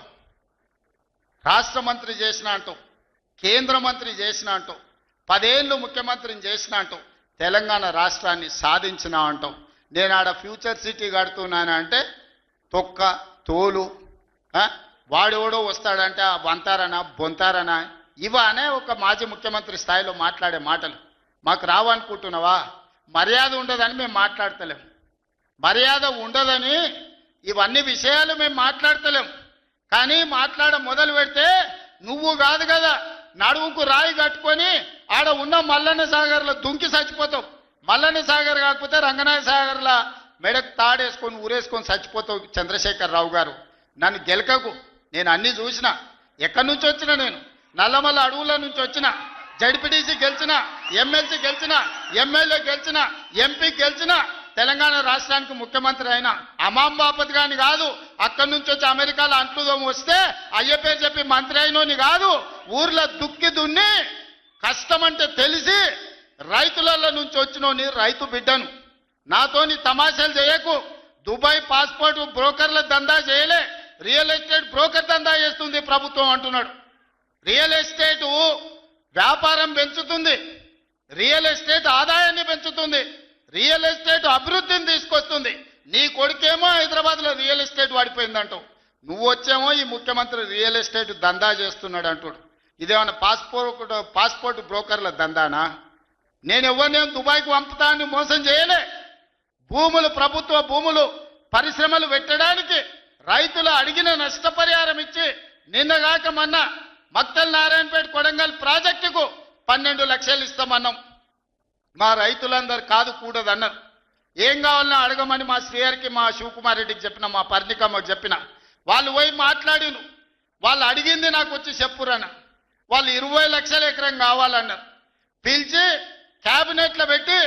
రాష్ట్ర మంత్రి చేసిన అంటావు, కేంద్ర మంత్రి చేసిన అంటావు, 10 ఏళ్ళు ముఖ్యమంత్రిని చేసిన అంటావు, తెలంగాణ రాష్ట్రాన్ని సాధించిన అంటావు. నేను ఆడ ఫ్యూచర్ సిటీ కడుతున్నాను అంటే తొక్క తోలు, వాడెవడో వస్తాడంటే వంతారనా బొంతారనా ఇవనే ఒక మాజీ ముఖ్యమంత్రి స్థాయిలో మాట్లాడే మాటలు మాకు రావనుకుంటున్నావా? మర్యాద ఉండదని మేము మాట్లాడతలేం. మర్యాద ఉండదని ఇవన్నీ విషయాలు మేము మాట్లాడతలేం. కానీ మాట్లాడ మొదలు పెడితే నువ్వు కాదు కదా నడువుకు రాయి కట్టుకొని ఆడ ఉన్న మల్లన్న సాగర్లో దుంకి చచ్చిపోతావు. మల్లన్న సాగర్ కాకపోతే రంగనాయ సాగర్లో మెడకు తాడేసుకొని ఊరేసుకొని చచ్చిపోతావు. చంద్రశేఖర్ రావు గారు, నన్ను గెలకకు. నేను అన్నీ చూసిన. ఎక్కడి నుంచి వచ్చిన? నేను నల్లమల్ల అడవుల నుంచి వచ్చిన. జడ్పీటీసీ గెలిచిన, ఎమ్మెల్సీ గెలిచిన, ఎమ్మెల్యే గెలిచిన, ఎంపీ గెలిచిన, తెలంగాణ రాష్ట్రానికి ముఖ్యమంత్రి అయినా అమాం బాపత్ గాని కాదు. అక్కడి నుంచి వచ్చి అమెరికాలో అంట్లుదోమ వస్తే అయ్య పేరు చెప్పి మంత్రి అయినోని కాదు. ఊర్లో దుక్కి దున్ని కష్టమంటే తెలిసి రైతులలో నుంచి వచ్చినోని రైతు బిడ్డను. నాతోని తమాషాలు చేయకు. దుబాయ్ పాస్పోర్ట్ బ్రోకర్ల దందా చేయలే, రియల్ ఎస్టేట్ బ్రోకర్ దందా చేస్తుంది ప్రభుత్వం అంటున్నాడు. రియల్ ఎస్టేటు వ్యాపారం పెంచుతుంది, రియల్ ఎస్టేట్ ఆదాయాన్ని పెంచుతుంది, రియల్ ఎస్టేట్ అభివృద్ధిని తీసుకొస్తుంది. నీ కొడుకేమో హైదరాబాద్లో రియల్ ఎస్టేట్ వాడిపోయిందంటావు, నువ్వు వచ్చేమో ఈ ముఖ్యమంత్రి రియల్ ఎస్టేట్ దందా చేస్తున్నాడు అంటాడు. ఇదేమన్నా పాస్పోర్ట్ బ్రోకర్ల దందానా? నేను ఎవరినేం దుబాయ్కి పంపుతా అని మోసం చేయలే. భూములు, ప్రభుత్వ భూములు పరిశ్రమలు పెట్టడానికి రైతులు అడిగిన నష్టపరిహారం ఇచ్చి నిన్నగాక మొన్న మక్తల్ నారాయణపేట కొడంగల్ ప్రాజెక్టుకు 12 లక్షలు ఇస్తామన్నాం. మా రైతులందరూ కాదు కూడదన్నారు. ఏం కావాలన్నా అడగమని మా శ్రీహరికి, మా శివకుమార్ రెడ్డికి చెప్పిన, మా పర్ణికమ్మకు చెప్పిన. వాళ్ళు పోయి మాట్లాడిను. వాళ్ళు అడిగింది నాకు వచ్చి చెప్పురన్న. వాళ్ళు 20 లక్షల ఎకరం కావాలన్నారు. పిలిచి క్యాబినెట్లో పెట్టి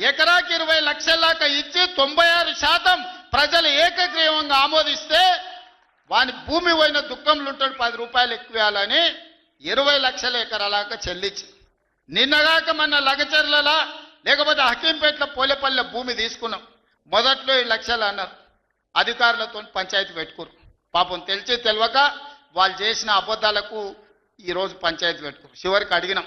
ఎకరాకి 20 లక్షల దాకా ఇచ్చి 96% ప్రజలు ఏకగ్రీవంగా ఆమోదిస్తే వాని భూమి పోయిన దుఃఖంలో ఉంటాడు, 10 రూపాయలు ఎక్కువ ఇవ్వాలని 20 లక్షల ఎకరాలాగా చెల్లించి నిన్నగాక మన లగచర్ల లేకపోతే హకీంపేటలో పోలేపల్లె భూమి తీసుకున్నాం. మొదట్లో 7 లక్షలు అన్నారు. అధికారులతో పంచాయతీ పెట్టుకోరు. పాపం తెలిసి తెలియక వాళ్ళు చేసిన అబద్ధాలకు ఈరోజు పంచాయతీ పెట్టుకోరు. చివరికి అడిగినాం,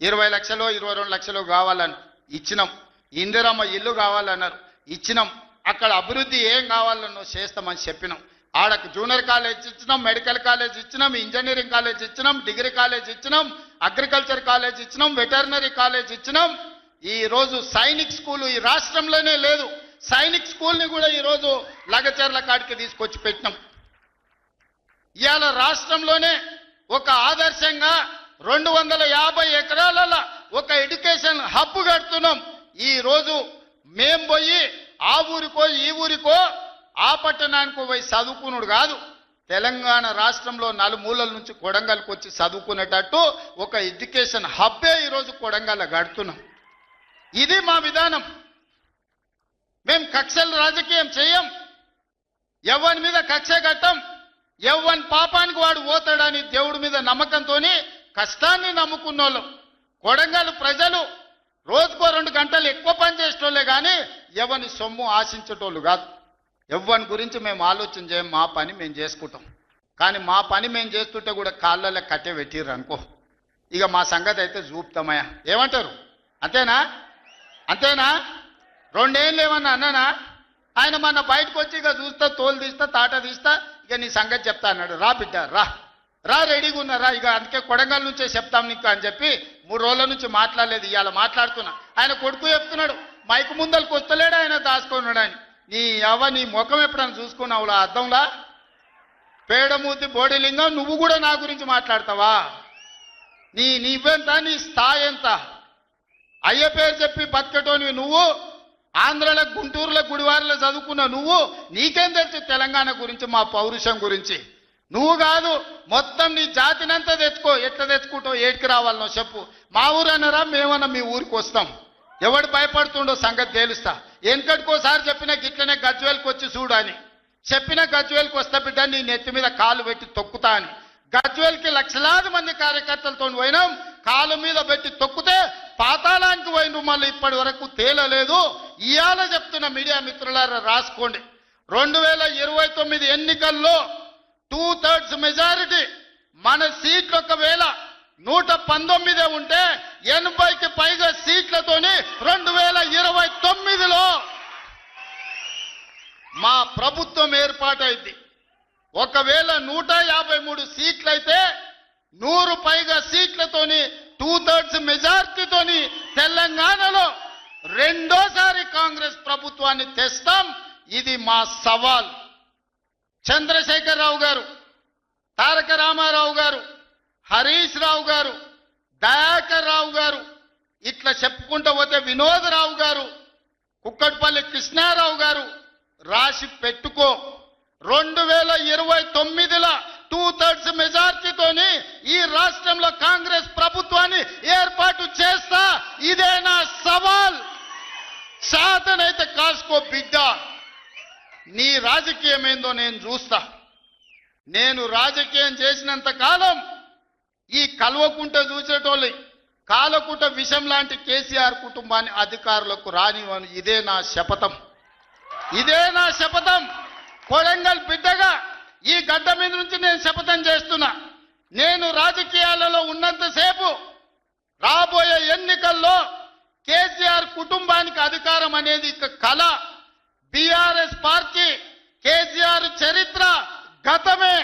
20 లక్షలు 22 లక్షలు కావాలని ఇచ్చినాం. ఇందిరమ్మ ఇల్లు కావాలన్నారు, ఇచ్చినాం. అక్కడ అభివృద్ధి ఏం కావాలన్నో చేస్తామని చెప్పినాం. ఆడకు జూనియర్ కాలేజ్ ఇచ్చినాం, మెడికల్ కాలేజ్ ఇచ్చినాం, ఇంజనీరింగ్ కాలేజ్ ఇచ్చినాం, డిగ్రీ కాలేజ్ ఇచ్చినాం, అగ్రికల్చర్ కాలేజ్ ఇచ్చినాం, వెటర్నరీ కాలేజ్ ఇచ్చినాం. ఈ రోజు సైనిక్ స్కూల్ ఈ రాష్ట్రంలోనే లేదు. సైనిక్ స్కూల్ని కూడా ఈరోజు లగచర్ల కాడికి తీసుకొచ్చి పెట్టినాం. ఇవాళ రాష్ట్రంలోనే ఒక ఆదర్శంగా 250 ఎకరాల ఒక ఎడ్యుకేషన్ హబ్ కడుతున్నాం. ఈ రోజు మేం పోయి ఆ ఊరికో ఈ ఊరికో ఆ పట్టణానికో పోయి చదువుకున్నాడు కాదు, తెలంగాణ రాష్ట్రంలో నలుమూలల నుంచి కొడంగల్కి వచ్చి చదువుకునేటట్టు ఒక ఎడ్యుకేషన్ హబ్బే ఈరోజు కొడంగల్ కడుతున్నాం. ఇది మా విధానం. మేము కక్షల రాజకీయం చేయం, ఎవరి మీద కక్ష కట్టం. ఎవరి పాపానికి వాడు పోతాడని దేవుడి మీద నమ్మకంతో కష్టాన్ని నమ్ముకున్నోళ్ళం. కొడంగల్ ప్రజలు రోజుకో 2 గంటలు ఎక్కువ పని చేసేటోళ్ళే కానీ ఎవరిని సొమ్ము ఆశించేటోళ్ళు కాదు. ఎవరి గురించి మేము ఆలోచన చేయం, మా పని మేము చేసుకుంటాం. కానీ మా పని మేము చేస్తుంటే కూడా కాళ్ళలో కట్టె పెట్టిర్రు అనుకో, ఇక మా సంగతి అయితే చూపుతామయ్యా. ఏమంటారు? అంతేనా? అంతేనా? 2 ఏళ్ళు ఏమన్నా అన్నానా? ఆయన మన బయటకు వచ్చి ఇక చూస్తా, తోలు తీస్తా, తాట తీస్తా, ఇక నీ సంగతి చెప్తా అన్నాడు. రా బిడ్డ రా రా, రెడీగా ఉన్నారా? ఇక అందుకే కొడంగల్ నుంచే చెప్తాం నీకు అని చెప్పి 3 రోజుల నుంచి మాట్లాడలేదు. ఇవాళ మాట్లాడుతున్నా. ఆయన కొడుకు చెప్తున్నాడు, మైకు ముందరికి వస్తలేడు, ఆయన దాచుకున్నాడు అని. నీ ముఖం ఎప్పుడైనా చూసుకున్నావులా అద్దంలా? పేడమూతి బోడిలింగం, నువ్వు కూడా నా గురించి మాట్లాడతావా? నీవెంత, నీ స్థాయి ఎంత? అయ్య పేరు చెప్పి బతికటోనివి నువ్వు, ఆంధ్రలో గుంటూరులో గుడివారిలో చదువుకున్న నువ్వు, నీకేం తెలుసు తెలంగాణ గురించి, మా పౌరుషం గురించి? నువ్వు కాదు, మొత్తం నీ జాతినంతా తెచ్చుకో. ఎట్లా తెచ్చుకుంటావు? ఏడికి రావాలనో చెప్పు. మా ఊరు అన్నారా, మేమన్నా మీ ఊరికి వస్తాం. ఎవడు భయపడుతుండో సంగతి తేలుస్తా. వెనకటికోసారి చెప్పిన గిట్లనే గజ్వేల్కి వచ్చి చూడు అని చెప్పిన, గజ్వేల్కి వస్తా బిడ్డ, నీ నెత్తి మీద కాలు పెట్టి తొక్కుతా అని. గజ్వేల్కి లక్షలాది మంది కార్యకర్తలతో పోయినాం, కాలు మీద పెట్టి తొక్కితే పాతాళానికి పోయిన మళ్ళీ ఇప్పటి వరకు తేలలేదు. ఇవాళ చెప్తున్న మీడియా మిత్రులారా రాసుకోండి, 2029 ఎన్నికల్లో 2/3 మెజారిటీ మన సీట్లు ఒకవేళ 119 ఉంటే 80కి పైగా సీట్లతోని 2029లో మా ప్రభుత్వం ఏర్పాటైంది. ఒకవేళ 153 సీట్లయితే 100 పైగా సీట్లతోని 2/3 మెజార్టీతోని తెలంగాణలో రెండోసారి కాంగ్రెస్ ప్రభుత్వాన్ని తెస్తాం. ఇది మా సవాల్. చంద్రశేఖరరావు గారు, తారక రామారావు గారు, హరీష్ రావు గారు, దయాకర్ రావు గారు, ఇట్లా చెప్పుకుంటూ పోతే వినోదరావు గారు, కుక్కట్పల్లి కృష్ణారావు గారు, రాసి పెట్టుకో. 2029లో 2/3 మెజార్టీతోని ఈ రాష్ట్రంలో కాంగ్రెస్ ప్రభుత్వాన్ని ఏర్పాటు చేస్తా. ఇదే నా సవాల్. శాతనైతే కాసుకో బిడ్డ. నీ రాజకీయం ఏందో నేను చూస్తా. నేను రాజకీయం చేసినంత కాలం ఈ కల్వకుంట చూసేటోళ్ళు కాలకుంట విషం లాంటి కేసీఆర్ కుటుంబాన్ని అధికారులకు రానివ్వను. ఇదే నా శపథం. ఇదే నా శపథం. కొడంగల్ బిడ్డగా ఈ గడ్డ మీద నుంచి నేను శపథం చేస్తున్నా. నేను రాజకీయాలలో ఉన్నంతసేపు రాబోయే ఎన్నికల్లో కేసీఆర్ కుటుంబానికి అధికారం అనేది ఇక కళ. బీఆర్ఎస్ పార్టీ కేసీఆర్ చరిత్ర గతమే.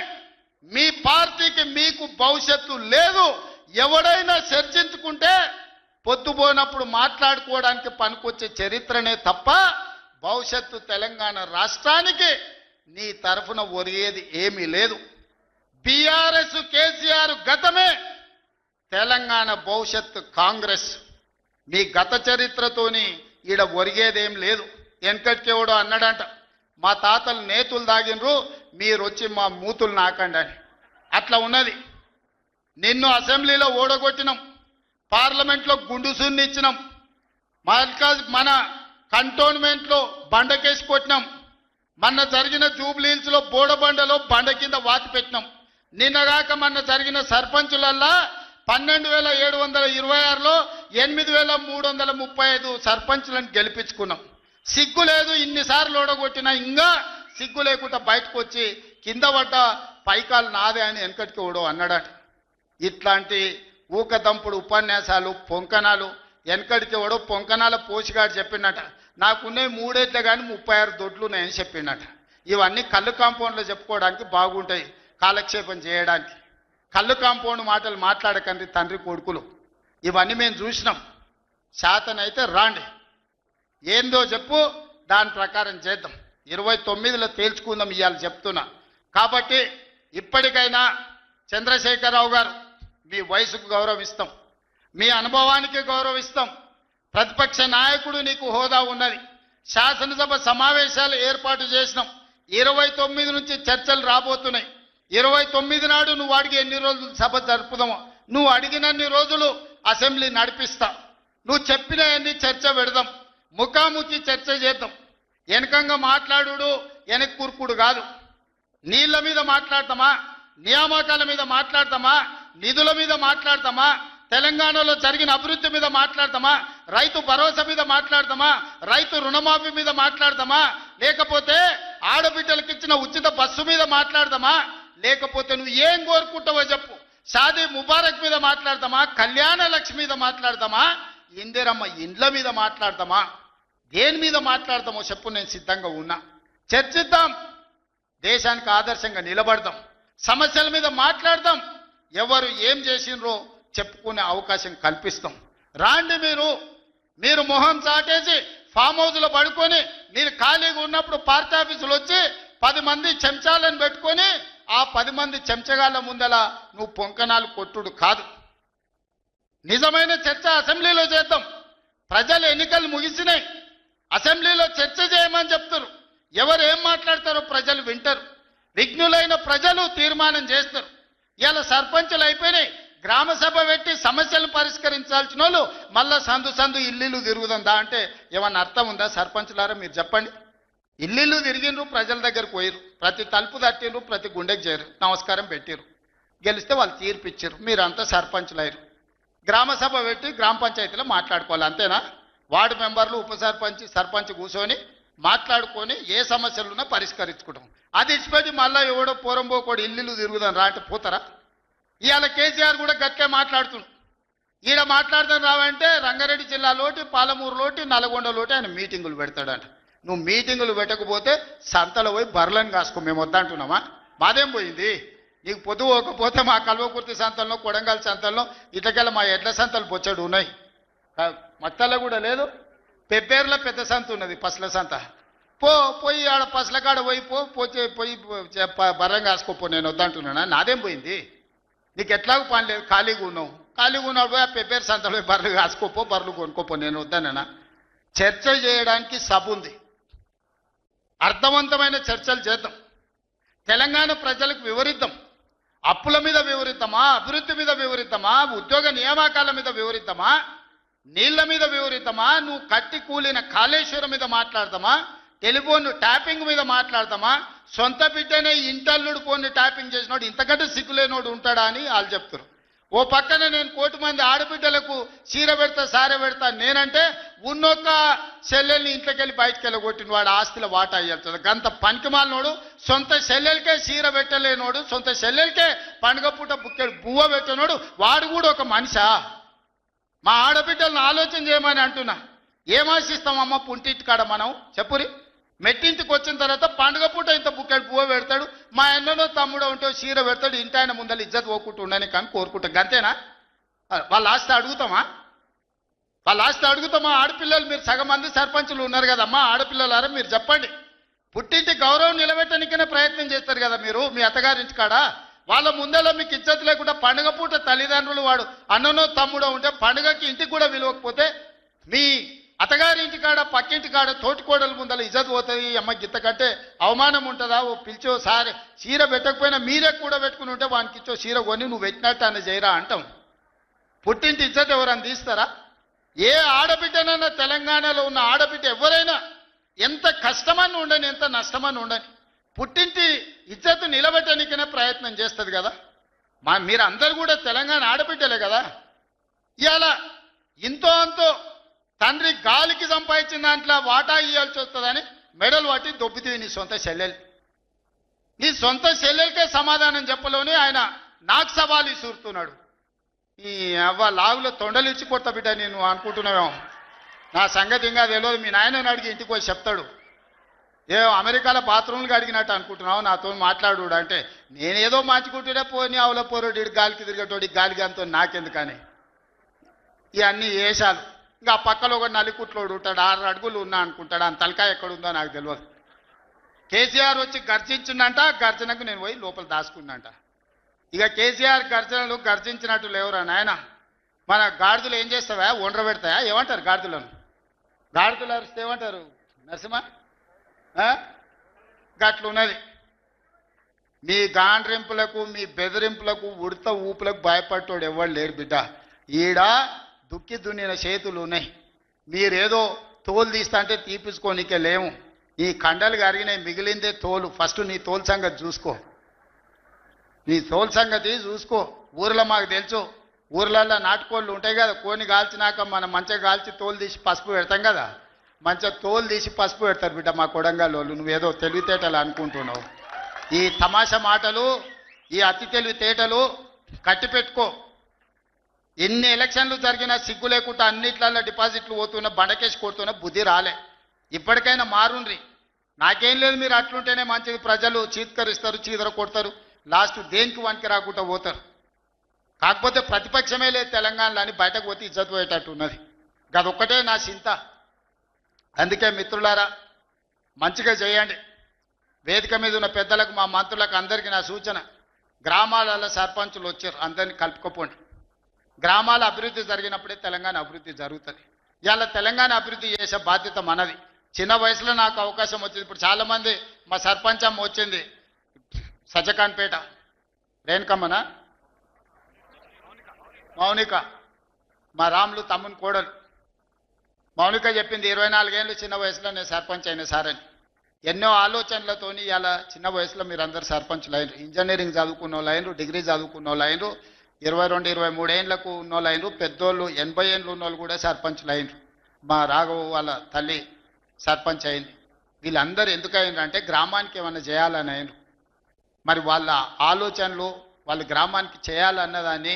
మీ పార్టీకి మీకు భవిష్యత్తు లేదు. ఎవడైనా చర్చించుకుంటే పొద్దుపోనప్పుడు మాట్లాడుకోవడానికి పనికొచ్చే చరిత్రనే తప్ప భవిష్యత్తు తెలంగాణ రాష్ట్రానికి నీ తరఫున ఒరిగేది ఏమీ లేదు. బీఆర్ఎస్ కేసీఆర్ గతమే, తెలంగాణ భవిష్యత్తు కాంగ్రెస్. మీ గత చరిత్రతోని ఈడ ఒరిగేదేం లేదు. వెనకటికెవడో అన్నాడంట, మా తాతలు నేతులు దాగినరు, మీరు వచ్చి మా మూతులు నాకండి అని. అట్లా ఉన్నది. నిన్ను అసెంబ్లీలో ఓడగొట్టినాం, పార్లమెంట్లో గుండుసున్ని ఇచ్చినాం, మన కంటోన్మెంట్లో బండకేసి కొట్టినాం, మొన్న జరిగిన జూబ్లీహిల్స్లో బోడబండలో బండ కింద వాతి పెట్టినాం. నిన్నగాక మొన్న జరిగిన సర్పంచులల్లా 12,726లో 8,335 సర్పంచులను గెలిపించుకున్నాం. సిగ్గు లేదు, ఇన్నిసార్లు ఓడగొట్టినా ఇంకా సిగ్గు లేకుండా బయటకు వచ్చి కింద పడ్డ పైకాలు నాదే అని వెనకటికి ఓడో అన్నాడట. ఇట్లాంటి ఊకదంపుడు ఉపన్యాసాలు పొంకనాలు వెనకటికి ఓడో పొంకనాల పోషిగాడు చెప్పినట. నాకున్నాయి 3 ఏళ్లే కానీ 36 దొడ్లు ఉన్నాయని చెప్పినట. ఇవన్నీ కళ్ళు కాంపౌండ్లో చెప్పుకోవడానికి బాగుంటాయి, కాలక్షేపం చేయడానికి. కళ్ళు కాంపౌండ్ మాటలు మాట్లాడకండి తండ్రి కొడుకులు. ఇవన్నీ మేము చూసినాం. శాతనైతే రాండి, ఏందో చెప్పు, దాని ప్రకారం చేద్దాం. 29లో తేల్చుకుందాం ఇవాళ చెప్తున్నా. కాబట్టి ఇప్పటికైనా చంద్రశేఖరరావు గారు, మీ వయసుకు గౌరవిస్తాం, మీ అనుభవానికి గౌరవిస్తాం. ప్రతిపక్ష నాయకుడు నీకు హోదా ఉన్నది. శాసనసభ సమావేశాలు ఏర్పాటు చేసినాం. 29 నుంచి చర్చలు రాబోతున్నాయి. 29 నాడు నువ్వు అడిగి ఎన్ని రోజులు సభ జరుపుదామో, నువ్వు అడిగినన్ని రోజులు అసెంబ్లీ నడిపిస్తా. నువ్వు చెప్పిన అన్ని చర్చ పెడదాం, ముఖాముఖి చర్చ చేద్దాం. వెనకంగా మాట్లాడు వెనక్కి కూర్పుడు కాదు. నీళ్ల మీద మాట్లాడతామా, నియామకాల మీద మాట్లాడతామా, నిధుల మీద మాట్లాడతామా, తెలంగాణలో జరిగిన అభివృద్ధి మీద మాట్లాడతామా, రైతు భరోసా మీద మాట్లాడతామా, రైతు రుణమాఫీ మీద మాట్లాడతామా, లేకపోతే ఆడబిడ్డలకు ఇచ్చిన ఉచిత బస్సు మీద మాట్లాడతామా, లేకపోతే నువ్వు ఏం కోరుకుంటావో చెప్పు, షాదీ ముబారక్ మీద మాట్లాడతామా, కళ్యాణ లక్ష్మి మీద మాట్లాడతామా, ఇందిరమ్మ ఇండ్ల మీద మాట్లాడతామా, దేని మీద మాట్లాడతామో చెప్పు, నేను సిద్ధంగా ఉన్నా. చర్చిద్దాం, దేశానికి ఆదర్శంగా నిలబడదాం, సమస్యల మీద మాట్లాడదాం, ఎవరు ఏం చేసినరో చెప్పుకునే అవకాశం కల్పిస్తాం. రాండి, మీరు మొహం చాటేసి ఫామ్ హౌస్లో పడుకొని మీరు ఖాళీగా ఉన్నప్పుడు పార్టీ ఆఫీసులు వచ్చి 10 మంది చెంచాలను పెట్టుకొని ఆ 10 మంది చెంచగాళ్ళ ముందల నువ్వు పొంకనాలు కొట్టుడు కాదు. నిజమైన చర్చ అసెంబ్లీలో చేద్దాం. ప్రజలు ఎన్నికలు ముగిసినాయి, అసెంబ్లీలో చర్చ చేయమని చెప్తారు. ఎవరు ఏం మాట్లాడతారో ప్రజలు వింటారు. విఘ్నులైన ప్రజలు తీర్మానం చేస్తారు. ఇలా సర్పంచులు అయిపోయినాయి, గ్రామ సభ పెట్టి సమస్యలు పరిష్కరించాల్సిన వాళ్ళు మళ్ళా సందు ఇల్లు తిరుగుతుందా అంటే ఏమన్నా అర్థం ఉందా? సర్పంచులారా మీరు చెప్పండి. ఇల్లు తిరిగినరు, ప్రజల దగ్గరకు పోయిరు, ప్రతి తలుపు తట్టినరు, ప్రతి గుండెకి చేరు, నమస్కారం పెట్టిరు, గెలిస్తే వాళ్ళు తీర్పిచ్చారు, మీరంతా సర్పంచులు అయ్యారు. గ్రామ సభ పెట్టి గ్రామ పంచాయతీలో మాట్లాడుకోవాలి, అంతేనా? వార్డు మెంబర్లు, ఉప సర్పంచ్, సర్పంచ్ కూర్చొని మాట్లాడుకొని ఏ సమస్యలున్నా పరిష్కరించుకుంటాం. అది ఇచ్చిపెట్టి మళ్ళీ ఎవడో పోరంబోకోడు ఇల్లు తిరుగుదాం రా అంటే పోతారా? ఇవాళ కేసీఆర్ కూడా గట్టిగా మాట్లాడుతున్నాడు. ఈడ మాట్లాడదాం రావంటే రంగారెడ్డి జిల్లాలోటి, పాలమూరులోటి, నల్గొండలోటి ఆయన మీటింగులు పెడతాడంట. నువ్వు మీటింగులు పెట్టకపోతే సంతలో పోయి బర్రెలను కాసుకో, మేము వద్దంటున్నామా? మాదేం పోయింది? నీకు పొద్దు పోకపోతే మా కల్వకుర్తి సంతల్లో, కొడంగల్ సంతల్లో, ఇట్లకెళ్ళ మా ఎడ్ల సంతలు బొచ్చడు ఉన్నాయి. మత్తల్లో కూడా లేదు, పెబ్బేర్లో పెద్ద సంత ఉన్నది, పసల సంత. పోయి ఆడ పసల కాడ పోయి బర్రెం కాసుకోపో, నేను వద్దంటున్నానా? నాదేం పోయింది? నీకు ఎట్లాగూ పని లేదు, ఖాళీగా ఉన్నావు పోయి ఆ పెబ్బేరు సంతలో బర్రెలు కాసుకోపో, బర్రెలు కొనుక్కోపో, నేను వద్దానన్నా? చర్చ చేయడానికి సభ ఉంది, అర్థవంతమైన చర్చలు చేద్దాం, తెలంగాణ ప్రజలకు వివరిద్దాం. అప్పుల మీద వివరిద్దామా, అభివృద్ధి మీద వివరిద్దామా, ఉద్యోగ నియామకాల మీద వివరిద్దామా, నీళ్ల మీద వివరిద్దామా, నువ్వు కట్టి కూలిన కాళేశ్వరం మీద మాట్లాడతామా, టెలిఫోన్ ట్యాపింగ్ మీద మాట్లాడతామా, సొంత బిడ్డనే ఇంటల్లుడు ఫోన్ని ట్యాపింగ్ చేసినోడు ఇంతకంటే సిగ్గులేనోడు ఉంటాడా అని వాళ్ళు చెప్తారు. ఓ పక్కన నేను 1 కోటి మంది ఆడబిడ్డలకు చీర పెడతా, సారె పెడతా నేనంటే ఉన్నొక్క చెల్లెల్ని ఇంట్లోకెళ్ళి బయటకు వెళ్ళగొట్టిన వాడు ఆస్తిలో వాటా అయ్యేస్తుంది. గంత పనికిమాలినోడు, సొంత చెల్లెలకే చీర పెట్టలేనోడు, సొంత చెల్లెలకే పండుగ పూట బుక్కెడు బువ్వ పెట్టినోడు, వాడు కూడా ఒక మనిషా? మా ఆడబిడ్డలను ఆలోచన చేయమని అంటున్నా. ఏం ఆశిస్తామమ్మ పుంటింటి కాడ మనం చెప్పురి. మెట్టింటికి వచ్చిన తర్వాత పండుగ పూట ఇంత బుక్కెడు పువ్వు పెడతాడు, మా అన్ననో తమ్ముడో ఉంటే చీర పెడతాడు, ఇంటి ఆయన ముందర ఇజ్జత్ పోకుంటూ ఉండని కానీ కోరుకుంటాం. గంతేనా? వాళ్ళ ఆస్తి అడుగుతామా? వాళ్ళ ఆస్తి అడుగుతామా? ఆడపిల్లలు మీరు సగం మంది సర్పంచులు ఉన్నారు కదమ్మా, ఆడపిల్లలారా మీరు చెప్పండి. పుట్టింటి గౌరవం నిలబెట్టడానికనే ప్రయత్నం చేస్తారు కదా మీరు మీ అత్తగారింటి కాడ. వాళ్ళ ముందర మీకు ఇజ్జత్ లేకుండా పండుగ పూట తల్లిదండ్రులు వాడు అన్ననో తమ్ముడో ఉంటే పండుగకి ఇంటికి కూడా విలువకపోతే మీ అత్తగారింటి కాడ పక్కింటి కాడ తోటికోడల ముందర ఇజ్జత్ పోతుంది. అమ్మ గిత్త కంటే అవమానం ఉంటుందా? ఓ పిలిచో సారి చీర పెట్టకపోయినా మీరే కూడా పెట్టుకుని ఉంటే వానికి ఇచ్చో చీర కొని నువ్వు పెట్టినట్టు అన్న చేయరా అంటాం. పుట్టింటి ఇజ్జత్ ఎవరన్నా తీస్తారా? ఏ ఆడబిడ్డనన్నా తెలంగాణలో ఉన్న ఆడబిడ్డ ఎవరైనా ఎంత కష్టమని ఉండని ఎంత నష్టమని ఉండని పుట్టింటి ఇజ్జత్ నిలబెట్టడానికనే ప్రయత్నం చేస్తుంది కదా. మీరు అందరు కూడా తెలంగాణ ఆడబిడ్డలే కదా. ఇవాళ ఇంతో అంతో తండ్రి గాలికి సంపాదించిన దాంట్లో వాటా ఇవ్వాల్సి వస్తుందని మెడలు పట్టి దొబ్బితివి నీ సొంత చెల్లెలు. నీ సొంత చెల్లెలకే సమాధానం చెప్పలోనే ఆయన నాకు సవాలు ఇసురుతున్నాడు. ఈ అవ్వ లాగులో తొండలు ఇచ్చి కొత్త బిడ్డ నేను అనుకుంటున్నావేమో. నా సంగతి ఇంకా తెలియదు. మీ నాయనని అడిగి ఇంటికి వచ్చి చెప్తాడు. ఏ అమెరికాలో బాత్రూమ్లు అడిగినట్టు అనుకుంటున్నావు నాతో మాట్లాడు అంటే నేనేదో మార్చుకుంటుండే పోని ఆవుల పోరోడి గాలికి తిరిగేటోడి గాలికి అంతో నాకెందుకని ఇవన్నీ వేషాలు. ఇంకా పక్కలో ఒక నలికుట్లోడు ఉంటాడు, 6 అడుగులు ఉన్నా అనుకుంటాడు. ఆ తలకాయ ఎక్కడుందో నాకు తెలియదు. కేసీఆర్ వచ్చి గర్జించిందంట, గర్జనకు నేను పోయి లోపల దాచుకున్నంట. ఇక కేసీఆర్ గర్జనలు గర్జించినట్టు లేవురా నాయన. మన గాడిదలు ఏం చేస్తావా? ఒండ్ర పెడతాయా? ఏమంటారు గాడిదలను? గాడిదలు అరిస్తే ఏమంటారు నరసింహ? గట్లున్నది. మీ గాండ్రింపులకు మీ బెదిరింపులకు ఉడత ఊపులకు భయపడ్డాడు ఎవరు లేరు బిడ్డ. ఈడ దుక్కి దున్నిన చేతులు ఉన్నాయి. మీరేదో తోలు తీస్తా అంటే తీపించుకోనికే లేము. ఈ కండలు కరిగినాయి, మిగిలిందే తోలు. ఫస్ట్ నీ తోలు సంగతి చూసుకో. నీ తోలు సంగతి చూసుకో. ఊర్లో మాకు తెలుసు, ఊర్లల్లో నాటుకోళ్ళు ఉంటాయి కదా, కోని కాల్చినాక మనం మంచిగా కాల్చి తోలు తీసి పసుపు పెడతాం కదా, మంచిగా తోలు తీసి పసుపు పెడతారు బిడ్డ మా కొడంగల్లోళ్ళు. నువ్వేదో తెలివితేటలు అనుకుంటున్నావు. ఈ తమాషా మాటలు, ఈ అతి తెలివితేటలు కట్టి పెట్టుకో. ఎన్ని ఎలక్షన్లు జరిగినా సిగ్గు లేకుండా అన్నిట్లలో డిపాజిట్లు పోతున్నా బండకేసి కొడుతున్నా బుద్ధి రాలే. ఇప్పటికైనా మారుండ్రి. నాకేం లేదు, మీరు అట్లుంటేనే మంచిది. ప్రజలు చీత్కరిస్తారు, చీదర కొడతారు, లాస్ట్ దేనికి వానికి రాకుండా పోతారు. కాకపోతే ప్రతిపక్షమే లేదు తెలంగాణలో అని బయటకు పోతే ఇజ్జత్ పోయేటట్టు ఉన్నది. గదొక్కటే నా చింత. అందుకే మిత్రులారా మంచిగా చేయండి. వేదిక మీద ఉన్న పెద్దలకు, మా మంత్రులకు అందరికీ నా సూచన, గ్రామాలలో సర్పంచులు వచ్చారు, అందరినీ కలుపుకోపోండి. గ్రామాల అభివృద్ధి జరిగినప్పుడే తెలంగాణ అభివృద్ధి జరుగుతుంది. ఇవాళ తెలంగాణ అభివృద్ధి చేసే బాధ్యత మనది. చిన్న వయసులో నాకు అవకాశం వచ్చింది. ఇప్పుడు చాలామంది మా సర్పంచ్ అమ్మ వచ్చింది సజ్జకాన్పేట, రేణుకమ్మనా మౌనిక, మా రాములు తమ్ముని కోడలు మౌనిక చెప్పింది 24 ఏళ్ళు చిన్న వయసులో నేను సర్పంచ్ అయిన సార్ అని. ఎన్నో ఆలోచనలతోని ఇలా చిన్న వయసులో మీరు అందరు సర్పంచ్లు అయినరు. ఇంజనీరింగ్ చదువుకున్న వాళ్ళు అయినరు, డిగ్రీ చదువుకున్న వాళ్ళు అయినరు, 22, 23 ఏళ్ళకు ఉన్న వాళ్ళు అయినరు, పెద్దోళ్ళు 80 ఏళ్ళు ఉన్న వాళ్ళు కూడా సర్పంచ్లు అయినరు. మా రాఘవ వాళ్ళ తల్లి సర్పంచ్ అయింది. వీళ్ళందరూ ఎందుకు అయినరు అంటే గ్రామానికి ఏమైనా చేయాలని అయినరు. మరి వాళ్ళ ఆలోచనలు వాళ్ళు గ్రామానికి చేయాలన్నదాన్ని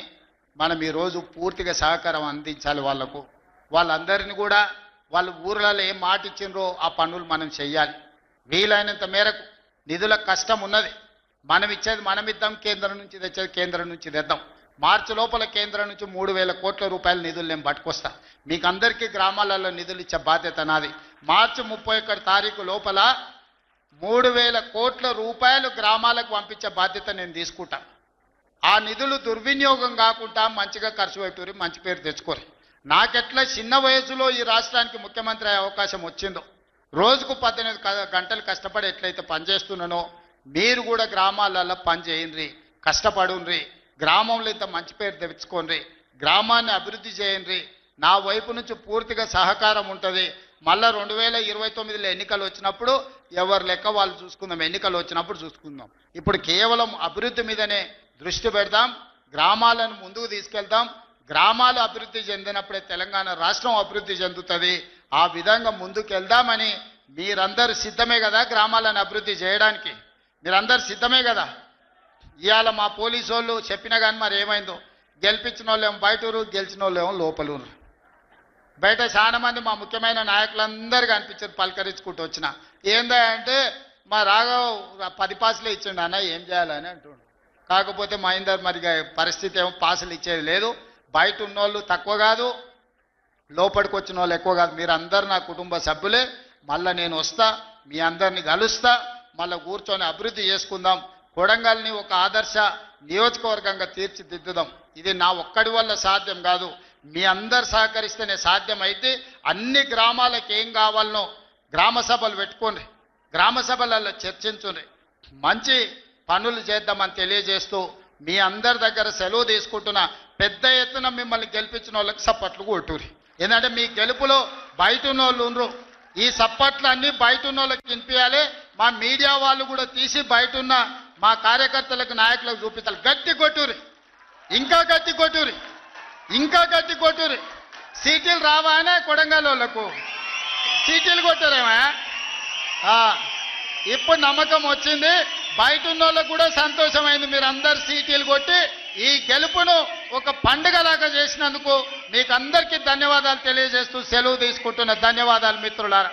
మనం ఈరోజు పూర్తిగా సహకారం అందించాలి వాళ్ళకు. వాళ్ళందరినీ కూడా వాళ్ళు ఊర్లలో ఏం మాట ఇచ్చిండ్రో ఆ పనులు మనం చెయ్యాలి. వీలైనంత మేరకు నిధుల కష్టం ఉన్నది. మనం ఇచ్చేది మనం ఇద్దాం, కేంద్రం నుంచి తెచ్చేది కేంద్రం నుంచి తెద్దాం. మార్చి లోపల కేంద్రం నుంచి 3,000 కోట్ల రూపాయల నిధులు నేను పట్టుకొస్తా. మీకు అందరికీ గ్రామాలలో నిధులు ఇచ్చే బాధ్యత నాది. మార్చి 31 తారీఖు లోపల 3,000 కోట్ల రూపాయలు గ్రామాలకు పంపించే బాధ్యత నేను తీసుకుంటా. ఆ నిధులు దుర్వినియోగం కాకుండా మంచిగా ఖర్చు పెట్టుకుని మంచి పేరు తెచ్చుకోరు. నాకెట్లా చిన్న వయసులో ఈ రాష్ట్రానికి ముఖ్యమంత్రి అయ్యే అవకాశం వచ్చిందో, రోజుకు 18 గంటలు కష్టపడి ఎట్లయితే పనిచేస్తున్నానో మీరు కూడా గ్రామాలలో పని చేయండి, కష్టపడుండ్రి, గ్రామంలో ఇంత మంచి పేరు తెచ్చుకోండి, గ్రామాన్ని అభివృద్ధి చేయండి. నా వైపు నుంచి పూర్తిగా సహకారం ఉంటుంది. మళ్ళీ 2029లో ఎన్నికలు వచ్చినప్పుడు ఎవరు లెక్క వాళ్ళు చూసుకుందాం, ఎన్నికలు వచ్చినప్పుడు చూసుకుందాం. ఇప్పుడు కేవలం అభివృద్ధి మీదనే దృష్టి పెడదాం, గ్రామాలను ముందుకు తీసుకెళ్దాం. గ్రామాలు అభివృద్ధి చెందినప్పుడే తెలంగాణ రాష్ట్రం అభివృద్ధి చెందుతుంది. ఆ విధంగా ముందుకు వెళ్దామని మీరందరూ సిద్ధమే కదా గ్రామాలను అభివృద్ధి చేయడానికి? మీరందరూ సిద్ధమే కదా? ఇవాళ మా పోలీసు వాళ్ళు చెప్పినా కానీ మరి ఏమైందో, గెలిపించిన వాళ్ళేమో బయటూరు, గెలిచిన వాళ్ళేమో లోపలూరు. బయట చాలా మంది మా ముఖ్యమైన నాయకులందరూ కనిపించారు, పలకరించుకుంటూ వచ్చిన. ఏందా అంటే మా రాఘవ్ 10 పాసులే ఇచ్చిండు అన్న, ఏం చేయాలని అంటుండు. కాకపోతే మహేందర్ మరి పరిస్థితి ఏమో పాసులు ఇచ్చేది లేదు. బయట ఉన్నోళ్ళు తక్కువ కాదు, లోపలికి వచ్చిన వాళ్ళు ఎక్కువ కాదు. మీరు అందరు నా కుటుంబ సభ్యులే. మళ్ళీ నేను వస్తా, మీ అందరిని కలుస్తా, మళ్ళీ కూర్చొని అభివృద్ధి చేసుకుందాం. కొడంగల్ని ఒక ఆదర్శ నియోజకవర్గంగా తీర్చిదిద్దుదాం. ఇది నా ఒక్కడి వల్ల సాధ్యం కాదు, మీ అందరు సహకరిస్తేనే సాధ్యమైతే. అన్ని గ్రామాలకు ఏం కావాలనో గ్రామ సభలు పెట్టుకోండి, గ్రామ సభలలో చర్చించుండ్రి, మంచి పనులు చేద్దామని తెలియజేస్తూ మీ అందరి దగ్గర సెలవు తీసుకుంటున్నా. పెద్ద ఎత్తున మిమ్మల్ని గెలిపించిన వాళ్ళకి సప్పట్లు కొట్టురి. ఎందుకంటే మీ గెలుపులో బయట ఉన్న వాళ్ళు ఉండరు. ఈ సప్పట్లు అన్నీ బయట ఉన్న వాళ్ళకి వినిపించాలి. మా మీడియా వాళ్ళు కూడా తీసి బయట ఉన్న మా కార్యకర్తలకు, నాయకులకు చూపించాలి. గట్టి కొట్టురి, ఇంకా గట్టి కొట్టురి, ఇంకా గట్టి కొట్టురి. సీటీలు రావానే కొడంగల్ వాళ్ళకు సీటీలు కొట్టారేమా? ఇప్పుడు నమ్మకం వచ్చింది, బయట ఉన్న వాళ్ళకు కూడా సంతోషమైంది. మీరు అందరు సీటీలు కొట్టి ఈ గెలుపును ఒక పండుగలాగా చేసినందుకు మీకు అందరికీ ధన్యవాదాలు తెలియజేస్తూ సెలవు తీసుకుంటున్న. ధన్యవాదాలు మిత్రులారా.